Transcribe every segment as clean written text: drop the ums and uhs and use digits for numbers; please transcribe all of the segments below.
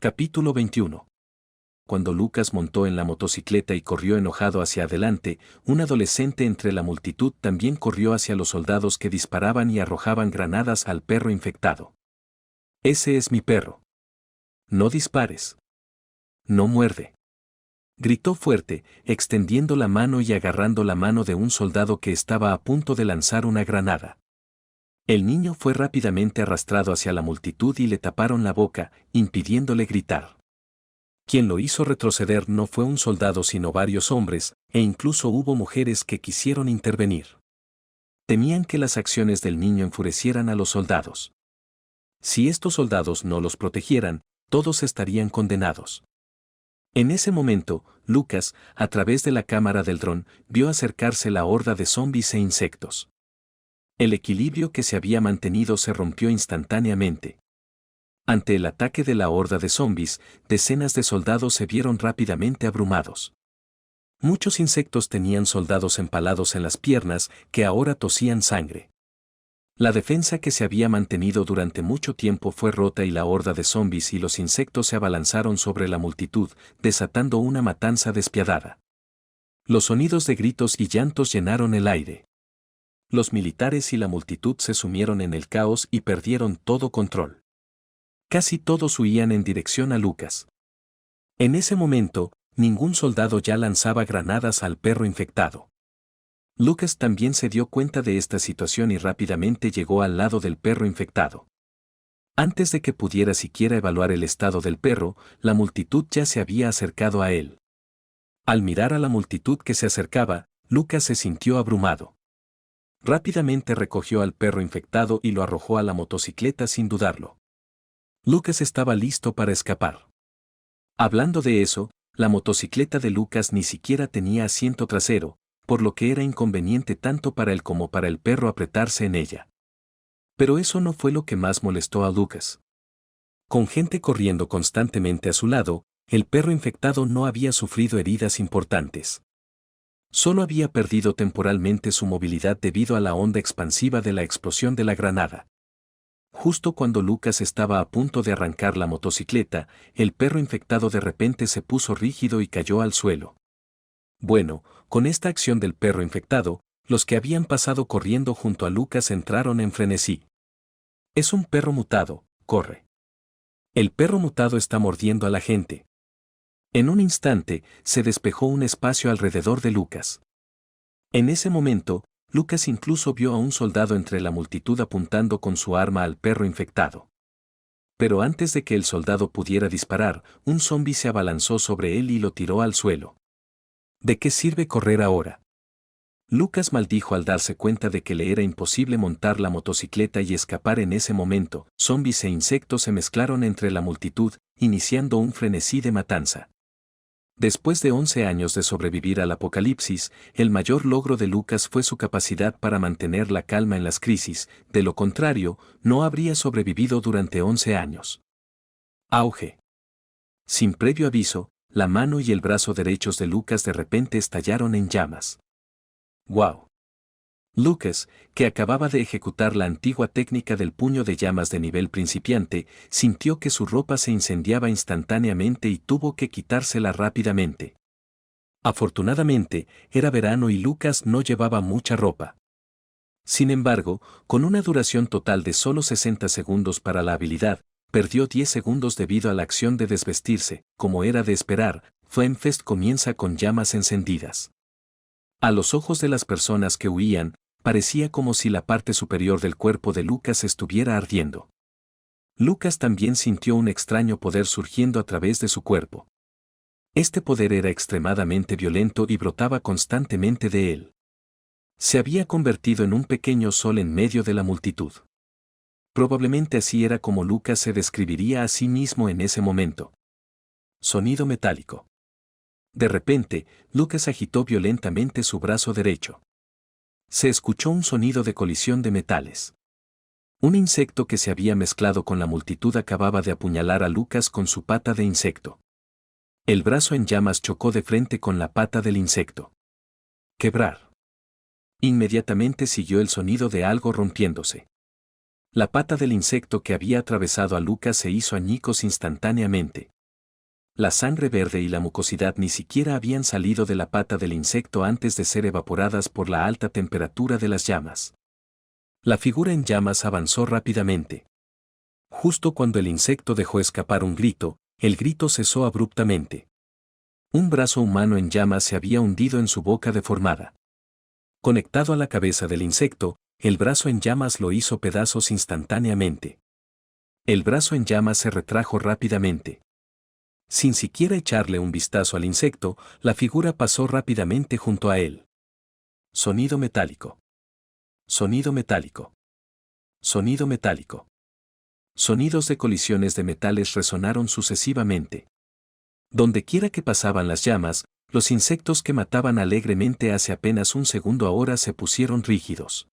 Capítulo 21. Cuando Lucas montó en la motocicleta y corrió enojado hacia adelante, un adolescente entre la multitud también corrió hacia los soldados que disparaban y arrojaban granadas al perro infectado. «Ese es mi perro. No dispares. No muerde», gritó fuerte, extendiendo la mano y agarrando la mano de un soldado que estaba a punto de lanzar una granada. El niño fue rápidamente arrastrado hacia la multitud y le taparon la boca, impidiéndole gritar. Quien lo hizo retroceder no fue un soldado sino varios hombres, e incluso hubo mujeres que quisieron intervenir. Temían que las acciones del niño enfurecieran a los soldados. Si estos soldados no los protegieran, todos estarían condenados. En ese momento, Lucas, a través de la cámara del dron, vio acercarse la horda de zombis e insectos. El equilibrio que se había mantenido se rompió instantáneamente. Ante el ataque de la horda de zombis, decenas de soldados se vieron rápidamente abrumados. Muchos insectos tenían soldados empalados en las piernas que ahora tosían sangre. La defensa que se había mantenido durante mucho tiempo fue rota y la horda de zombis y los insectos se abalanzaron sobre la multitud, desatando una matanza despiadada. Los sonidos de gritos y llantos llenaron el aire. Los militares y la multitud se sumieron en el caos y perdieron todo control. Casi todos huían en dirección a Lucas. En ese momento, ningún soldado ya lanzaba granadas al perro infectado. Lucas también se dio cuenta de esta situación y rápidamente llegó al lado del perro infectado. Antes de que pudiera siquiera evaluar el estado del perro, la multitud ya se había acercado a él. Al mirar a la multitud que se acercaba, Lucas se sintió abrumado. Rápidamente recogió al perro infectado y lo arrojó a la motocicleta sin dudarlo. Lucas estaba listo para escapar. Hablando de eso, la motocicleta de Lucas ni siquiera tenía asiento trasero, por lo que era inconveniente tanto para él como para el perro apretarse en ella. Pero eso no fue lo que más molestó a Lucas. Con gente corriendo constantemente a su lado, el perro infectado no había sufrido heridas importantes. Solo había perdido temporalmente su movilidad debido a la onda expansiva de la explosión de la granada. Justo cuando Lucas estaba a punto de arrancar la motocicleta, el perro infectado de repente se puso rígido y cayó al suelo. Bueno, con esta acción del perro infectado, los que habían pasado corriendo junto a Lucas entraron en frenesí. Es un perro mutado, corre. El perro mutado está mordiendo a la gente. En un instante, se despejó un espacio alrededor de Lucas. En ese momento, Lucas incluso vio a un soldado entre la multitud apuntando con su arma al perro infectado. Pero antes de que el soldado pudiera disparar, un zombi se abalanzó sobre él y lo tiró al suelo. ¿De qué sirve correr ahora? Lucas maldijo al darse cuenta de que le era imposible montar la motocicleta y escapar en ese momento. Zombis e insectos se mezclaron entre la multitud, iniciando un frenesí de matanza. Después de 11 años de sobrevivir al apocalipsis, el mayor logro de Lucas fue su capacidad para mantener la calma en las crisis, de lo contrario, no habría sobrevivido durante 11 años. Auge. Sin previo aviso, la mano y el brazo derechos de Lucas de repente estallaron en llamas. ¡Wow! Lucas, que acababa de ejecutar la antigua técnica del puño de llamas de nivel principiante, sintió que su ropa se incendiaba instantáneamente y tuvo que quitársela rápidamente. Afortunadamente, era verano y Lucas no llevaba mucha ropa. Sin embargo, con una duración total de solo 60 segundos para la habilidad, perdió 10 segundos debido a la acción de desvestirse. Como era de esperar, Flamefest comienza con llamas encendidas. A los ojos de las personas que huían, parecía como si la parte superior del cuerpo de Lucas estuviera ardiendo. Lucas también sintió un extraño poder surgiendo a través de su cuerpo. Este poder era extremadamente violento y brotaba constantemente de él. Se había convertido en un pequeño sol en medio de la multitud. Probablemente así era como Lucas se describiría a sí mismo en ese momento. Sonido metálico. De repente, Lucas agitó violentamente su brazo derecho. Se escuchó un sonido de colisión de metales. Un insecto que se había mezclado con la multitud acababa de apuñalar a Lucas con su pata de insecto. El brazo en llamas chocó de frente con la pata del insecto. Quebrar. Inmediatamente siguió el sonido de algo rompiéndose. La pata del insecto que había atravesado a Lucas se hizo añicos instantáneamente. La sangre verde y la mucosidad ni siquiera habían salido de la pata del insecto antes de ser evaporadas por la alta temperatura de las llamas. La figura en llamas avanzó rápidamente. Justo cuando el insecto dejó escapar un grito, el grito cesó abruptamente. Un brazo humano en llamas se había hundido en su boca deformada. Conectado a la cabeza del insecto, el brazo en llamas lo hizo pedazos instantáneamente. El brazo en llamas se retrajo rápidamente. Sin siquiera echarle un vistazo al insecto, la figura pasó rápidamente junto a él. Sonido metálico. Sonido metálico. Sonido metálico. Sonidos de colisiones de metales resonaron sucesivamente. Dondequiera que pasaban las llamas, los insectos que mataban alegremente hace apenas un segundo ahora se pusieron rígidos.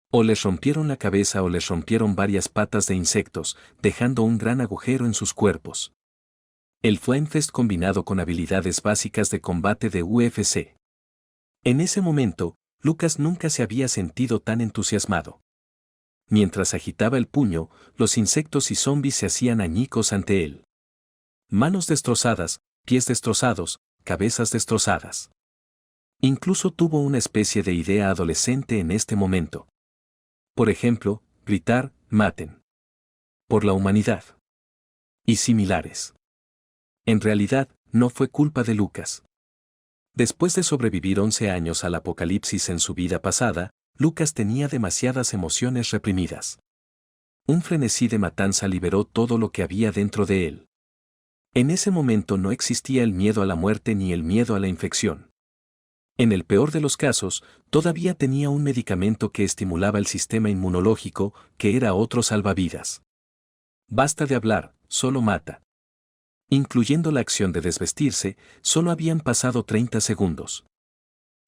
O les rompieron la cabeza o les rompieron varias patas de insectos, dejando un gran agujero en sus cuerpos. El Flamefest combinado con habilidades básicas de combate de UFC. En ese momento, Lucas nunca se había sentido tan entusiasmado. Mientras agitaba el puño, los insectos y zombies se hacían añicos ante él. Manos destrozadas, pies destrozados, cabezas destrozadas. Incluso tuvo una especie de idea adolescente en este momento. Por ejemplo, gritar, maten. Por la humanidad. Y similares. En realidad, no fue culpa de Lucas. Después de sobrevivir 11 años al apocalipsis en su vida pasada, Lucas tenía demasiadas emociones reprimidas. Un frenesí de matanza liberó todo lo que había dentro de él. En ese momento no existía el miedo a la muerte ni el miedo a la infección. En el peor de los casos, todavía tenía un medicamento que estimulaba el sistema inmunológico, que era otro salvavidas. Basta de hablar, solo mata. Incluyendo la acción de desvestirse, solo habían pasado 30 segundos.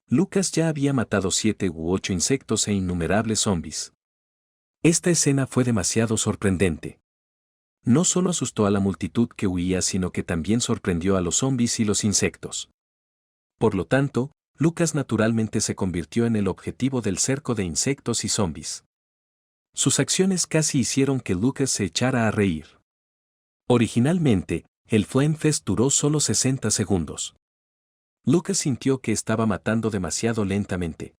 Lucas ya había matado 7 u 8 insectos e innumerables zombies. Esta escena fue demasiado sorprendente. No solo asustó a la multitud que huía, sino que también sorprendió a los zombies y los insectos. Por lo tanto, Lucas naturalmente se convirtió en el objetivo del cerco de insectos y zombies. Sus acciones casi hicieron que Lucas se echara a reír. Originalmente, el Flamefest duró solo 60 segundos. Lucas sintió que estaba matando demasiado lentamente.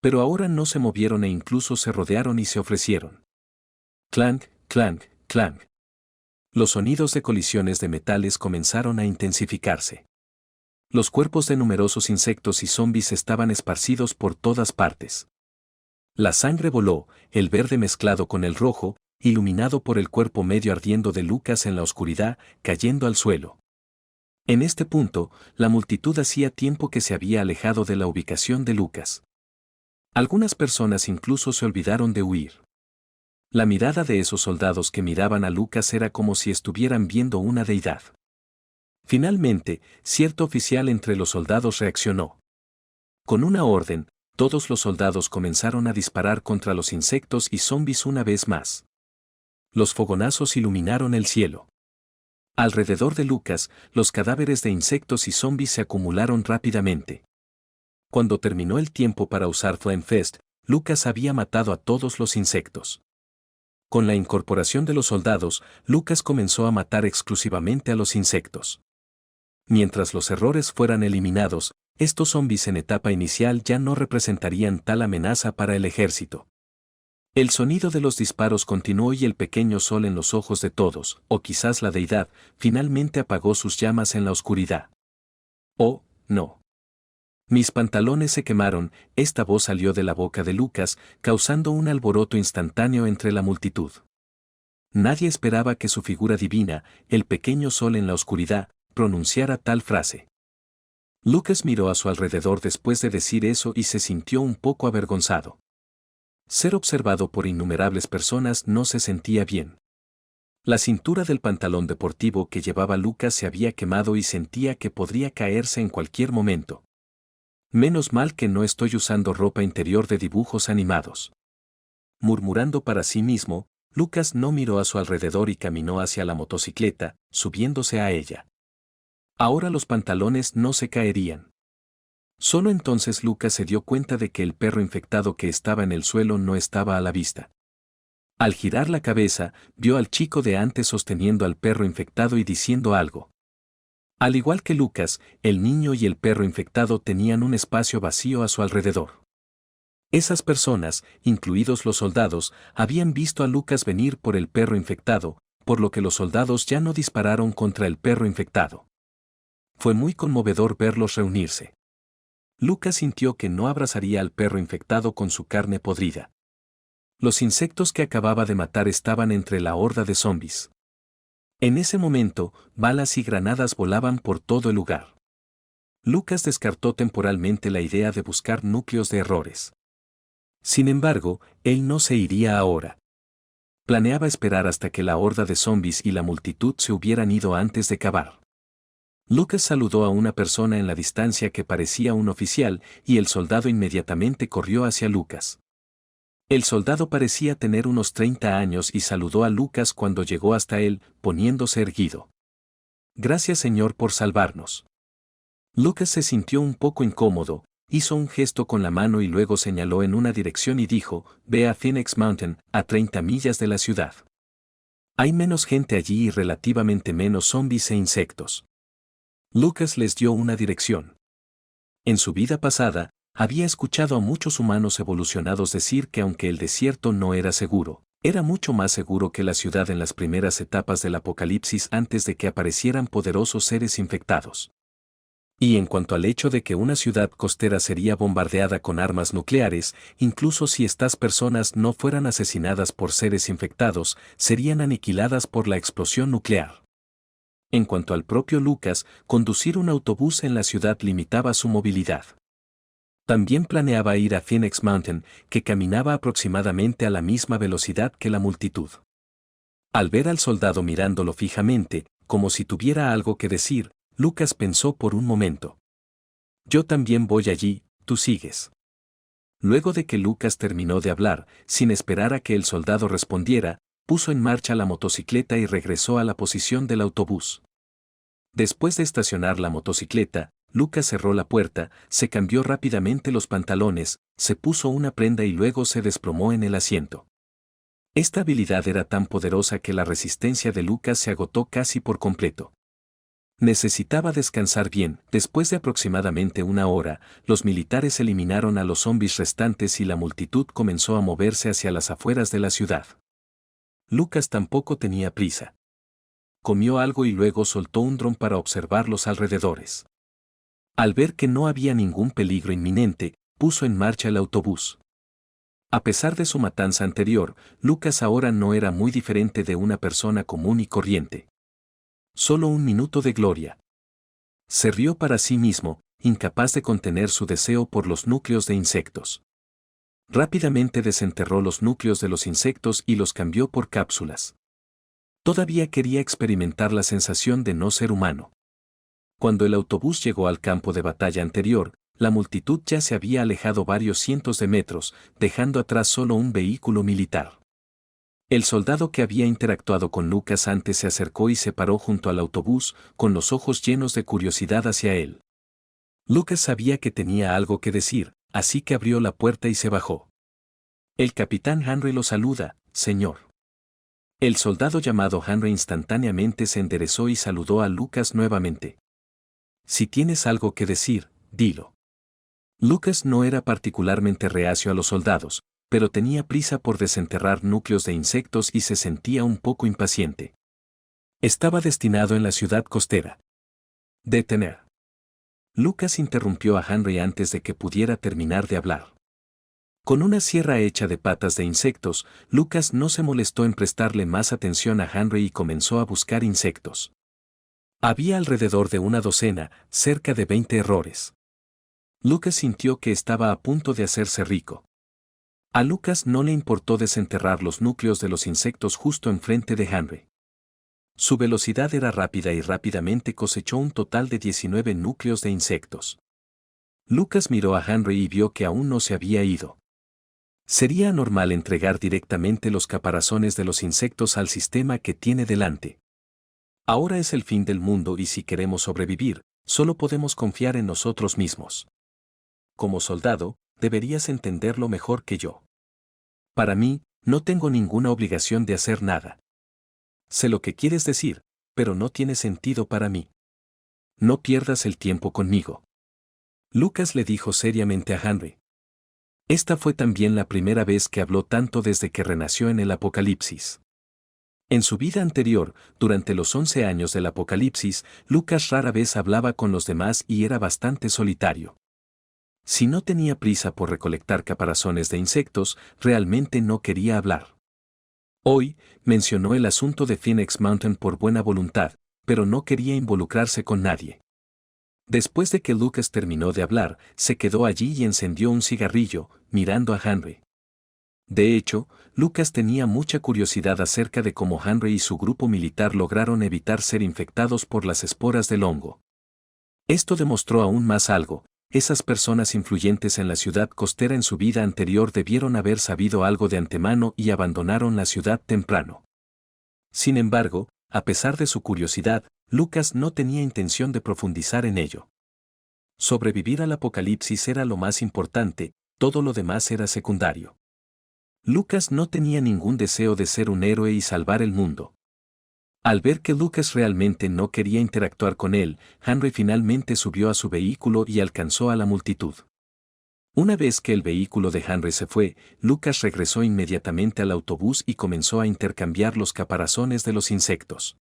Pero ahora no se movieron e incluso se rodearon y se ofrecieron. Clank, clank, clank. Los sonidos de colisiones de metales comenzaron a intensificarse. Los cuerpos de numerosos insectos y zombies estaban esparcidos por todas partes. La sangre voló, el verde mezclado con el rojo, iluminado por el cuerpo medio ardiendo de Lucas en la oscuridad, cayendo al suelo. En este punto, la multitud hacía tiempo que se había alejado de la ubicación de Lucas. Algunas personas incluso se olvidaron de huir. La mirada de esos soldados que miraban a Lucas era como si estuvieran viendo una deidad. Finalmente, cierto oficial entre los soldados reaccionó. Con una orden, todos los soldados comenzaron a disparar contra los insectos y zombies una vez más. Los fogonazos iluminaron el cielo. Alrededor de Lucas, los cadáveres de insectos y zombies se acumularon rápidamente. Cuando terminó el tiempo para usar Flamefest, Lucas había matado a todos los insectos. Con la incorporación de los soldados, Lucas comenzó a matar exclusivamente a los insectos. Mientras los errores fueran eliminados, estos zombies en etapa inicial ya no representarían tal amenaza para el ejército. El sonido de los disparos continuó y el pequeño sol en los ojos de todos, o quizás la deidad, finalmente apagó sus llamas en la oscuridad. Oh, no. Mis pantalones se quemaron, esta voz salió de la boca de Lucas, causando un alboroto instantáneo entre la multitud. Nadie esperaba que su figura divina, el pequeño sol en la oscuridad, pronunciara tal frase. Lucas miró a su alrededor después de decir eso y se sintió un poco avergonzado. Ser observado por innumerables personas no se sentía bien. La cintura del pantalón deportivo que llevaba Lucas se había quemado y sentía que podría caerse en cualquier momento. Menos mal que no estoy usando ropa interior de dibujos animados. Murmurando para sí mismo, Lucas no miró a su alrededor y caminó hacia la motocicleta, subiéndose a ella. Ahora los pantalones no se caerían. Solo entonces Lucas se dio cuenta de que el perro infectado que estaba en el suelo no estaba a la vista. Al girar la cabeza, vio al chico de antes sosteniendo al perro infectado y diciendo algo. Al igual que Lucas, el niño y el perro infectado tenían un espacio vacío a su alrededor. Esas personas, incluidos los soldados, habían visto a Lucas venir por el perro infectado, por lo que los soldados ya no dispararon contra el perro infectado. Fue muy conmovedor verlos reunirse. Lucas sintió que no abrazaría al perro infectado con su carne podrida. Los insectos que acababa de matar estaban entre la horda de zombies. En ese momento, balas y granadas volaban por todo el lugar. Lucas descartó temporalmente la idea de buscar núcleos de errores. Sin embargo, él no se iría ahora. Planeaba esperar hasta que la horda de zombies y la multitud se hubieran ido antes de cavar. Lucas saludó a una persona en la distancia que parecía un oficial y el soldado inmediatamente corrió hacia Lucas. El soldado parecía tener unos 30 años y saludó a Lucas cuando llegó hasta él, poniéndose erguido. Gracias, señor, por salvarnos. Lucas se sintió un poco incómodo, hizo un gesto con la mano y luego señaló en una dirección y dijo, ve a Phoenix Mountain, a 30 millas de la ciudad. Hay menos gente allí y relativamente menos zombies e insectos. Lucas les dio una dirección. En su vida pasada, había escuchado a muchos humanos evolucionados decir que aunque el desierto no era seguro, era mucho más seguro que la ciudad en las primeras etapas del apocalipsis antes de que aparecieran poderosos seres infectados. Y en cuanto al hecho de que una ciudad costera sería bombardeada con armas nucleares, incluso si estas personas no fueran asesinadas por seres infectados, serían aniquiladas por la explosión nuclear. En cuanto al propio Lucas, conducir un autobús en la ciudad limitaba su movilidad. También planeaba ir a Phoenix Mountain, que caminaba aproximadamente a la misma velocidad que la multitud. Al ver al soldado mirándolo fijamente, como si tuviera algo que decir, Lucas pensó por un momento. Yo también voy allí, tú sigues. Luego de que Lucas terminó de hablar, sin esperar a que el soldado respondiera, puso en marcha la motocicleta y regresó a la posición del autobús. Después de estacionar la motocicleta, Lucas cerró la puerta, se cambió rápidamente los pantalones, se puso una prenda y luego se desplomó en el asiento. Esta habilidad era tan poderosa que la resistencia de Lucas se agotó casi por completo. Necesitaba descansar bien. Después de aproximadamente una hora, los militares eliminaron a los zombies restantes y la multitud comenzó a moverse hacia las afueras de la ciudad. Lucas tampoco tenía prisa. Comió algo y luego soltó un dron para observar los alrededores. Al ver que no había ningún peligro inminente, puso en marcha el autobús. A pesar de su matanza anterior, Lucas ahora no era muy diferente de una persona común y corriente. Solo un minuto de gloria. Se rió para sí mismo, incapaz de contener su deseo por los núcleos de insectos. Rápidamente desenterró los núcleos de los insectos y los cambió por cápsulas. Todavía quería experimentar la sensación de no ser humano. Cuando el autobús llegó al campo de batalla anterior, la multitud ya se había alejado varios cientos de metros, dejando atrás solo un vehículo militar. El soldado que había interactuado con Lucas antes se acercó y se paró junto al autobús, con los ojos llenos de curiosidad hacia él. Lucas sabía que tenía algo que decir, así que abrió la puerta y se bajó. El capitán Henry lo saluda, señor. El soldado llamado Henry instantáneamente se enderezó y saludó a Lucas nuevamente. Si tienes algo que decir, dilo. Lucas no era particularmente reacio a los soldados, pero tenía prisa por desenterrar núcleos de insectos y se sentía un poco impaciente. Estaba destinado en la ciudad costera. Detener. Lucas interrumpió a Henry antes de que pudiera terminar de hablar. Con una sierra hecha de patas de insectos, Lucas no se molestó en prestarle más atención a Henry y comenzó a buscar insectos. Había alrededor de una docena, cerca de 20 errores. Lucas sintió que estaba a punto de hacerse rico. A Lucas no le importó desenterrar los núcleos de los insectos justo enfrente de Henry. Su velocidad era rápida y rápidamente cosechó un total de 19 núcleos de insectos. Lucas miró a Henry y vio que aún no se había ido. Sería normal entregar directamente los caparazones de los insectos al sistema que tiene delante. Ahora es el fin del mundo y si queremos sobrevivir, solo podemos confiar en nosotros mismos. Como soldado, deberías entenderlo mejor que yo. Para mí, No tengo ninguna obligación de hacer nada. Sé lo que quieres decir, pero no tiene sentido para mí. No pierdas el tiempo conmigo. Lucas le dijo seriamente a Henry. Esta fue también la primera vez que habló tanto desde que renació en el Apocalipsis. En su vida anterior, durante los 11 años del Apocalipsis, Lucas rara vez hablaba con los demás y era bastante solitario. Si no tenía prisa por recolectar caparazones de insectos, realmente no quería hablar. Hoy, mencionó el asunto de Phoenix Mountain por buena voluntad, pero no quería involucrarse con nadie. Después de que Lucas terminó de hablar, se quedó allí y encendió un cigarrillo, mirando a Henry. De hecho, Lucas tenía mucha curiosidad acerca de cómo Henry y su grupo militar lograron evitar ser infectados por las esporas del hongo. Esto demostró aún más algo: esas personas influyentes en la ciudad costera en su vida anterior debieron haber sabido algo de antemano y abandonaron la ciudad temprano. Sin embargo, a pesar de su curiosidad, Lucas no tenía intención de profundizar en ello. Sobrevivir al apocalipsis era lo más importante, todo lo demás era secundario. Lucas no tenía ningún deseo de ser un héroe y salvar el mundo. Al ver que Lucas realmente no quería interactuar con él, Henry finalmente subió a su vehículo y alcanzó a la multitud. Una vez que el vehículo de Henry se fue, Lucas regresó inmediatamente al autobús y comenzó a intercambiar los caparazones de los insectos.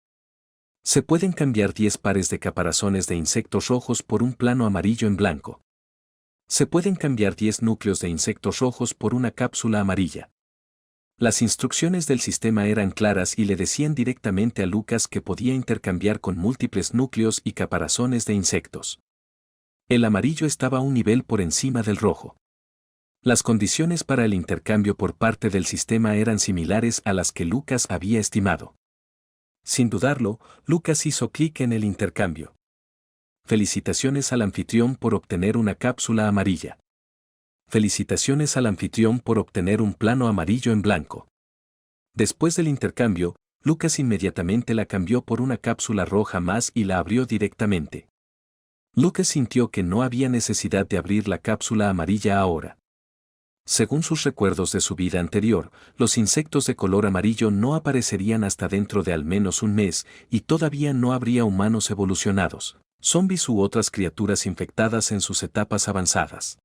Se pueden cambiar 10 pares de caparazones de insectos rojos por un plano amarillo en blanco. Se pueden cambiar 10 núcleos de insectos rojos por una cápsula amarilla. Las instrucciones del sistema eran claras y le decían directamente a Lucas que podía intercambiar con múltiples núcleos y caparazones de insectos. El amarillo estaba un nivel por encima del rojo. Las condiciones para el intercambio por parte del sistema eran similares a las que Lucas había estimado. Sin dudarlo, Lucas hizo clic en el intercambio. Felicitaciones al anfitrión por obtener una cápsula amarilla. Felicitaciones al anfitrión por obtener un plano amarillo en blanco. Después del intercambio, Lucas inmediatamente la cambió por una cápsula roja más y la abrió directamente. Lucas sintió que no había necesidad de abrir la cápsula amarilla ahora. Según sus recuerdos de su vida anterior, los insectos de color amarillo no aparecerían hasta dentro de al menos un mes, y todavía no habría humanos evolucionados, zombies u otras criaturas infectadas en sus etapas avanzadas.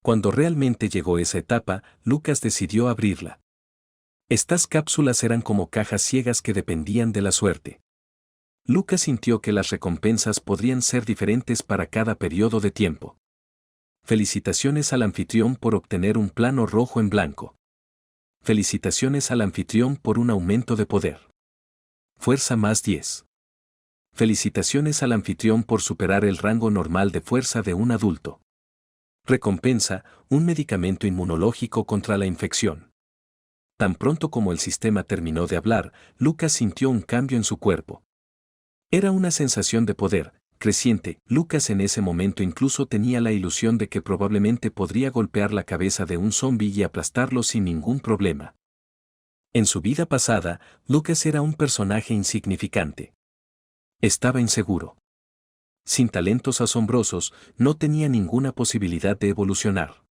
Cuando realmente llegó esa etapa, Lucas decidió abrirla. Estas cápsulas eran como cajas ciegas que dependían de la suerte. Lucas sintió que las recompensas podrían ser diferentes para cada periodo de tiempo. Felicitaciones al anfitrión por obtener un plano rojo en blanco. Felicitaciones al anfitrión por un aumento de poder. Fuerza más 10. Felicitaciones al anfitrión por superar el rango normal de fuerza de un adulto. Recompensa: un medicamento inmunológico contra la infección. Tan pronto como el sistema terminó de hablar, Lucas sintió un cambio en su cuerpo. Era una sensación de poder creciente. Lucas en ese momento incluso tenía la ilusión de que probablemente podría golpear la cabeza de un zombi y aplastarlo sin ningún problema. En su vida pasada, Lucas era un personaje insignificante. Estaba inseguro. Sin talentos asombrosos, no tenía ninguna posibilidad de evolucionar.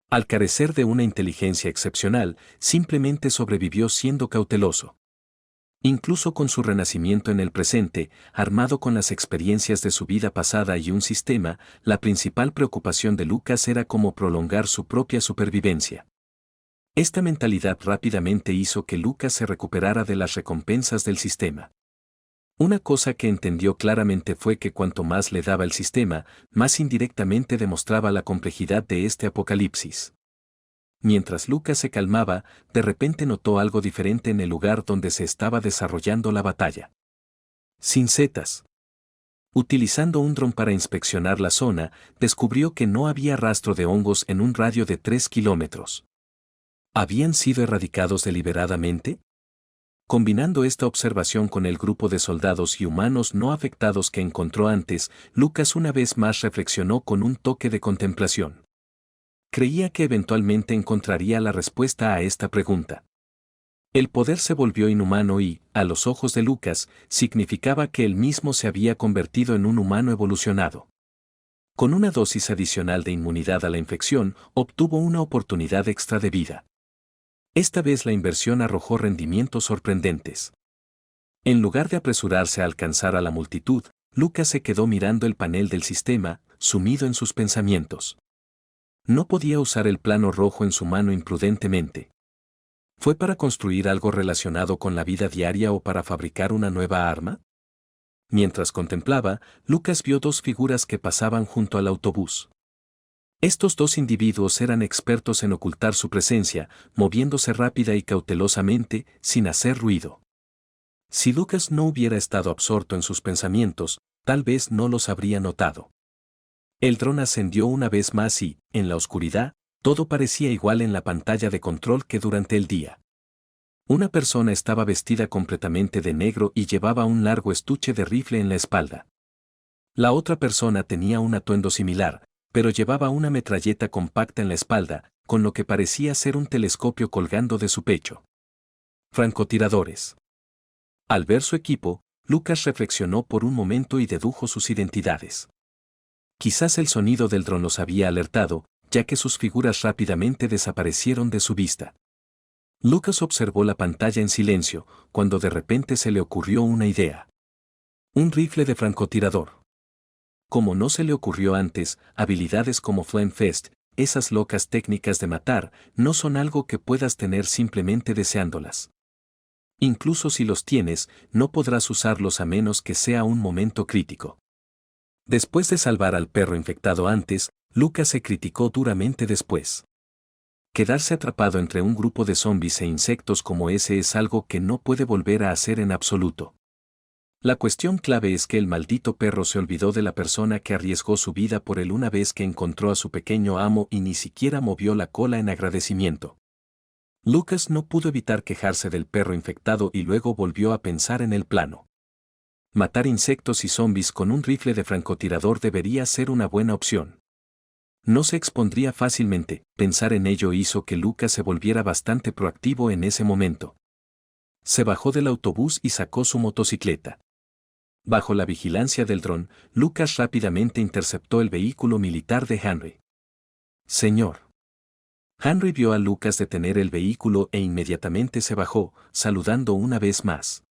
Al carecer de una inteligencia excepcional, simplemente sobrevivió siendo cauteloso. Incluso con su renacimiento en el presente, armado con las experiencias de su vida pasada y un sistema, la principal preocupación de Lucas era cómo prolongar su propia supervivencia. Esta mentalidad rápidamente hizo que Lucas se recuperara de las recompensas del sistema. Una cosa que entendió claramente fue que cuanto más le daba el sistema, más indirectamente demostraba la complejidad de este apocalipsis. Mientras Lucas se calmaba, de repente notó algo diferente en el lugar donde se estaba desarrollando la batalla. Sin setas. Utilizando un dron para inspeccionar la zona, descubrió que no había rastro de hongos en un radio de 3 kilómetros. ¿Habían sido erradicados deliberadamente? Combinando esta observación con el grupo de soldados y humanos no afectados que encontró antes, Lucas una vez más reflexionó con un toque de contemplación. Creía que eventualmente encontraría la respuesta a esta pregunta. El poder se volvió inhumano y, a los ojos de Lucas, significaba que él mismo se había convertido en un humano evolucionado. Con una dosis adicional de inmunidad a la infección, obtuvo una oportunidad extra de vida. Esta vez la inversión arrojó rendimientos sorprendentes. En lugar de apresurarse a alcanzar a la multitud, Lucas se quedó mirando el panel del sistema, sumido en sus pensamientos. No podía usar el plano rojo en su mano imprudentemente. ¿Fue para construir algo relacionado con la vida diaria o para fabricar una nueva arma? Mientras contemplaba, Lucas vio dos figuras que pasaban junto al autobús. Estos dos individuos eran expertos en ocultar su presencia, moviéndose rápida y cautelosamente, sin hacer ruido. Si Lucas no hubiera estado absorto en sus pensamientos, tal vez no los habría notado. El dron ascendió una vez más y, en la oscuridad, todo parecía igual en la pantalla de control que durante el día. Una persona estaba vestida completamente de negro y llevaba un largo estuche de rifle en la espalda. La otra persona tenía un atuendo similar, pero llevaba una metralleta compacta en la espalda, con lo que parecía ser un telescopio colgando de su pecho. Francotiradores. Al ver su equipo, Lucas reflexionó por un momento y dedujo sus identidades. Quizás el sonido del dron los había alertado, ya que sus figuras rápidamente desaparecieron de su vista. Lucas observó la pantalla en silencio, cuando de repente se le ocurrió una idea. Un rifle de francotirador. Como no se le ocurrió antes, habilidades como Flame Fest, esas locas técnicas de matar, no son algo que puedas tener simplemente deseándolas. Incluso si los tienes, no podrás usarlos a menos que sea un momento crítico. Después de salvar al perro infectado antes, Lucas se criticó duramente después. Quedarse atrapado entre un grupo de zombies e insectos como ese es algo que no puede volver a hacer en absoluto. La cuestión clave es que el maldito perro se olvidó de la persona que arriesgó su vida por él una vez que encontró a su pequeño amo y ni siquiera movió la cola en agradecimiento. Lucas no pudo evitar quejarse del perro infectado y luego volvió a pensar en el plano. Matar insectos y zombies con un rifle de francotirador debería ser una buena opción. No se expondría fácilmente, pensar en ello hizo que Lucas se volviera bastante proactivo en ese momento. Se bajó del autobús y sacó su motocicleta. Bajo la vigilancia del dron, Lucas rápidamente interceptó el vehículo militar de Henry. Señor. Henry vio a Lucas detener el vehículo e inmediatamente se bajó, saludando una vez más.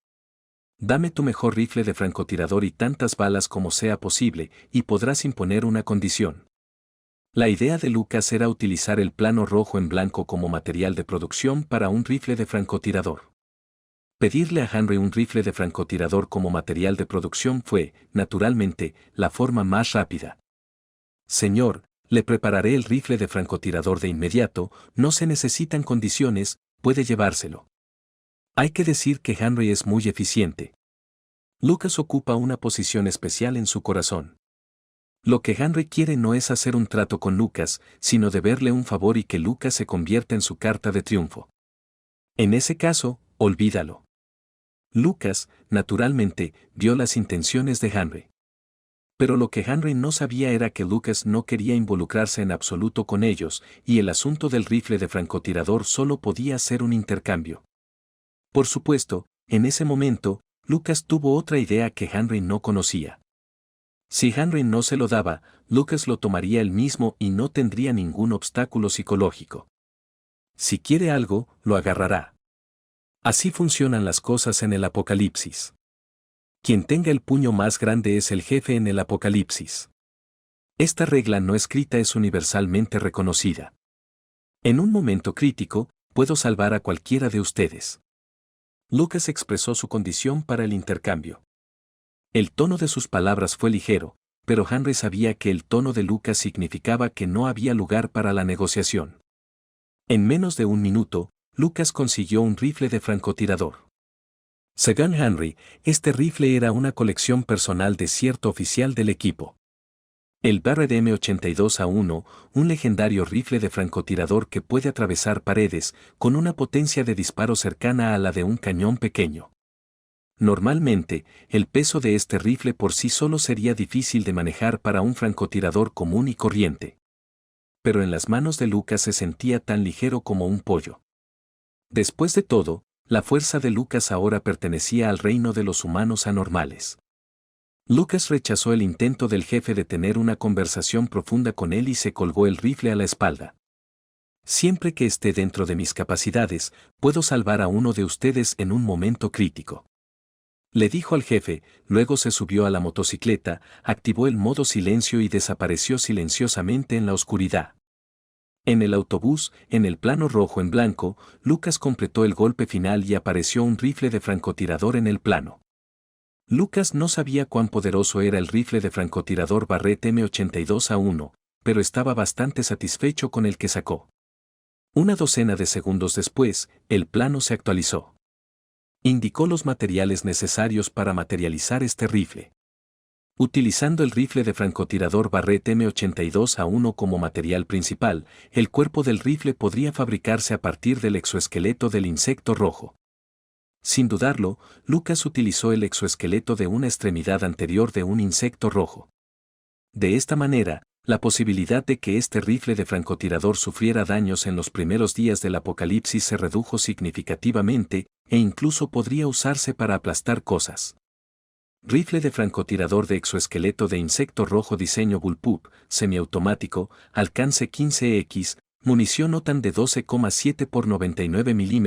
Dame tu mejor rifle de francotirador y tantas balas como sea posible, y podrás imponer una condición. La idea de Lucas era utilizar el plano rojo en blanco como material de producción para un rifle de francotirador. Pedirle a Henry un rifle de francotirador como material de producción fue, naturalmente, la forma más rápida. Señor, le prepararé el rifle de francotirador de inmediato, no se necesitan condiciones, puede llevárselo. Hay que decir que Henry es muy eficiente. Lucas ocupa una posición especial en su corazón. Lo que Henry quiere no es hacer un trato con Lucas, sino deberle un favor y que Lucas se convierta en su carta de triunfo. En ese caso, olvídalo. Lucas, naturalmente, vio las intenciones de Henry. Pero lo que Henry no sabía era que Lucas no quería involucrarse en absoluto con ellos, y el asunto del rifle de francotirador solo podía ser un intercambio. Por supuesto, en ese momento, Lucas tuvo otra idea que Henry no conocía. Si Henry no se lo daba, Lucas lo tomaría él mismo y no tendría ningún obstáculo psicológico. Si quiere algo, lo agarrará. Así funcionan las cosas en el Apocalipsis. Quien tenga el puño más grande es el jefe en el Apocalipsis. Esta regla no escrita es universalmente reconocida. En un momento crítico, puedo salvar a cualquiera de ustedes. Lucas expresó su condición para el intercambio. El tono de sus palabras fue ligero, pero Henry sabía que el tono de Lucas significaba que no había lugar para la negociación. En menos de un minuto, Lucas consiguió un rifle de francotirador. Según Henry, este rifle era una colección personal de cierto oficial del equipo. El Barrett M82A1, un legendario rifle de francotirador que puede atravesar paredes, con una potencia de disparo cercana a la de un cañón pequeño. Normalmente, el peso de este rifle por sí solo sería difícil de manejar para un francotirador común y corriente. Pero en las manos de Lucas se sentía tan ligero como un pollo. Después de todo, la fuerza de Lucas ahora pertenecía al reino de los humanos anormales. Lucas rechazó el intento del jefe de tener una conversación profunda con él y se colgó el rifle a la espalda. Siempre que esté dentro de mis capacidades, puedo salvar a uno de ustedes en un momento crítico. Le dijo al jefe, luego se subió a la motocicleta, activó el modo silencio y desapareció silenciosamente en la oscuridad. En el autobús, en el plano rojo en blanco, Lucas completó el golpe final y apareció un rifle de francotirador en el plano. Lucas no sabía cuán poderoso era el rifle de francotirador Barrett M82A1, pero estaba bastante satisfecho con el que sacó. Una docena de segundos después, el plano se actualizó. Indicó los materiales necesarios para materializar este rifle. Utilizando el rifle de francotirador Barrett M82A1 como material principal, el cuerpo del rifle podría fabricarse a partir del exoesqueleto del insecto rojo. Sin dudarlo, Lucas utilizó el exoesqueleto de una extremidad anterior de un insecto rojo. De esta manera, la posibilidad de que este rifle de francotirador sufriera daños en los primeros días del apocalipsis se redujo significativamente, e incluso podría usarse para aplastar cosas. Rifle de francotirador de exoesqueleto de insecto rojo diseño Bullpup, semiautomático, alcance 15x, munición OTAN de 12,7 x 99 mm,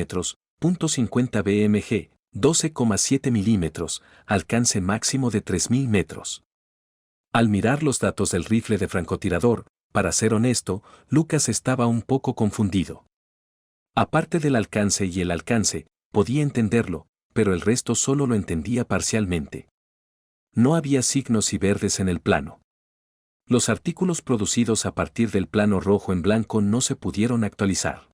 .50 BMG, 12,7 mm, alcance máximo de 3000 metros. Al mirar los datos del rifle de francotirador, para ser honesto, Lucas estaba un poco confundido. Aparte del alcance y el alcance, podía entenderlo, pero el resto solo lo entendía parcialmente. No había signos y verdes en el plano. Los artículos producidos a partir del plano rojo en blanco no se pudieron actualizar.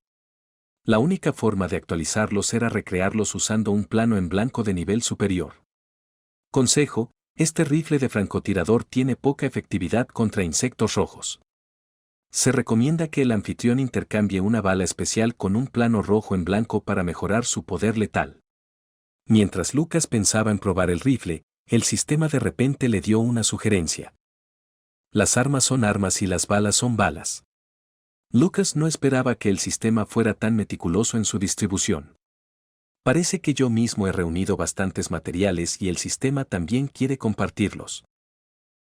La única forma de actualizarlos era recrearlos usando un plano en blanco de nivel superior. Consejo: este rifle de francotirador tiene poca efectividad contra insectos rojos. Se recomienda que el anfitrión intercambie una bala especial con un plano rojo en blanco para mejorar su poder letal. Mientras Lucas pensaba en probar el rifle, el sistema de repente le dio una sugerencia. Las armas son armas y las balas son balas. Lucas no esperaba que el sistema fuera tan meticuloso en su distribución. Parece que yo mismo he reunido bastantes materiales y el sistema también quiere compartirlos.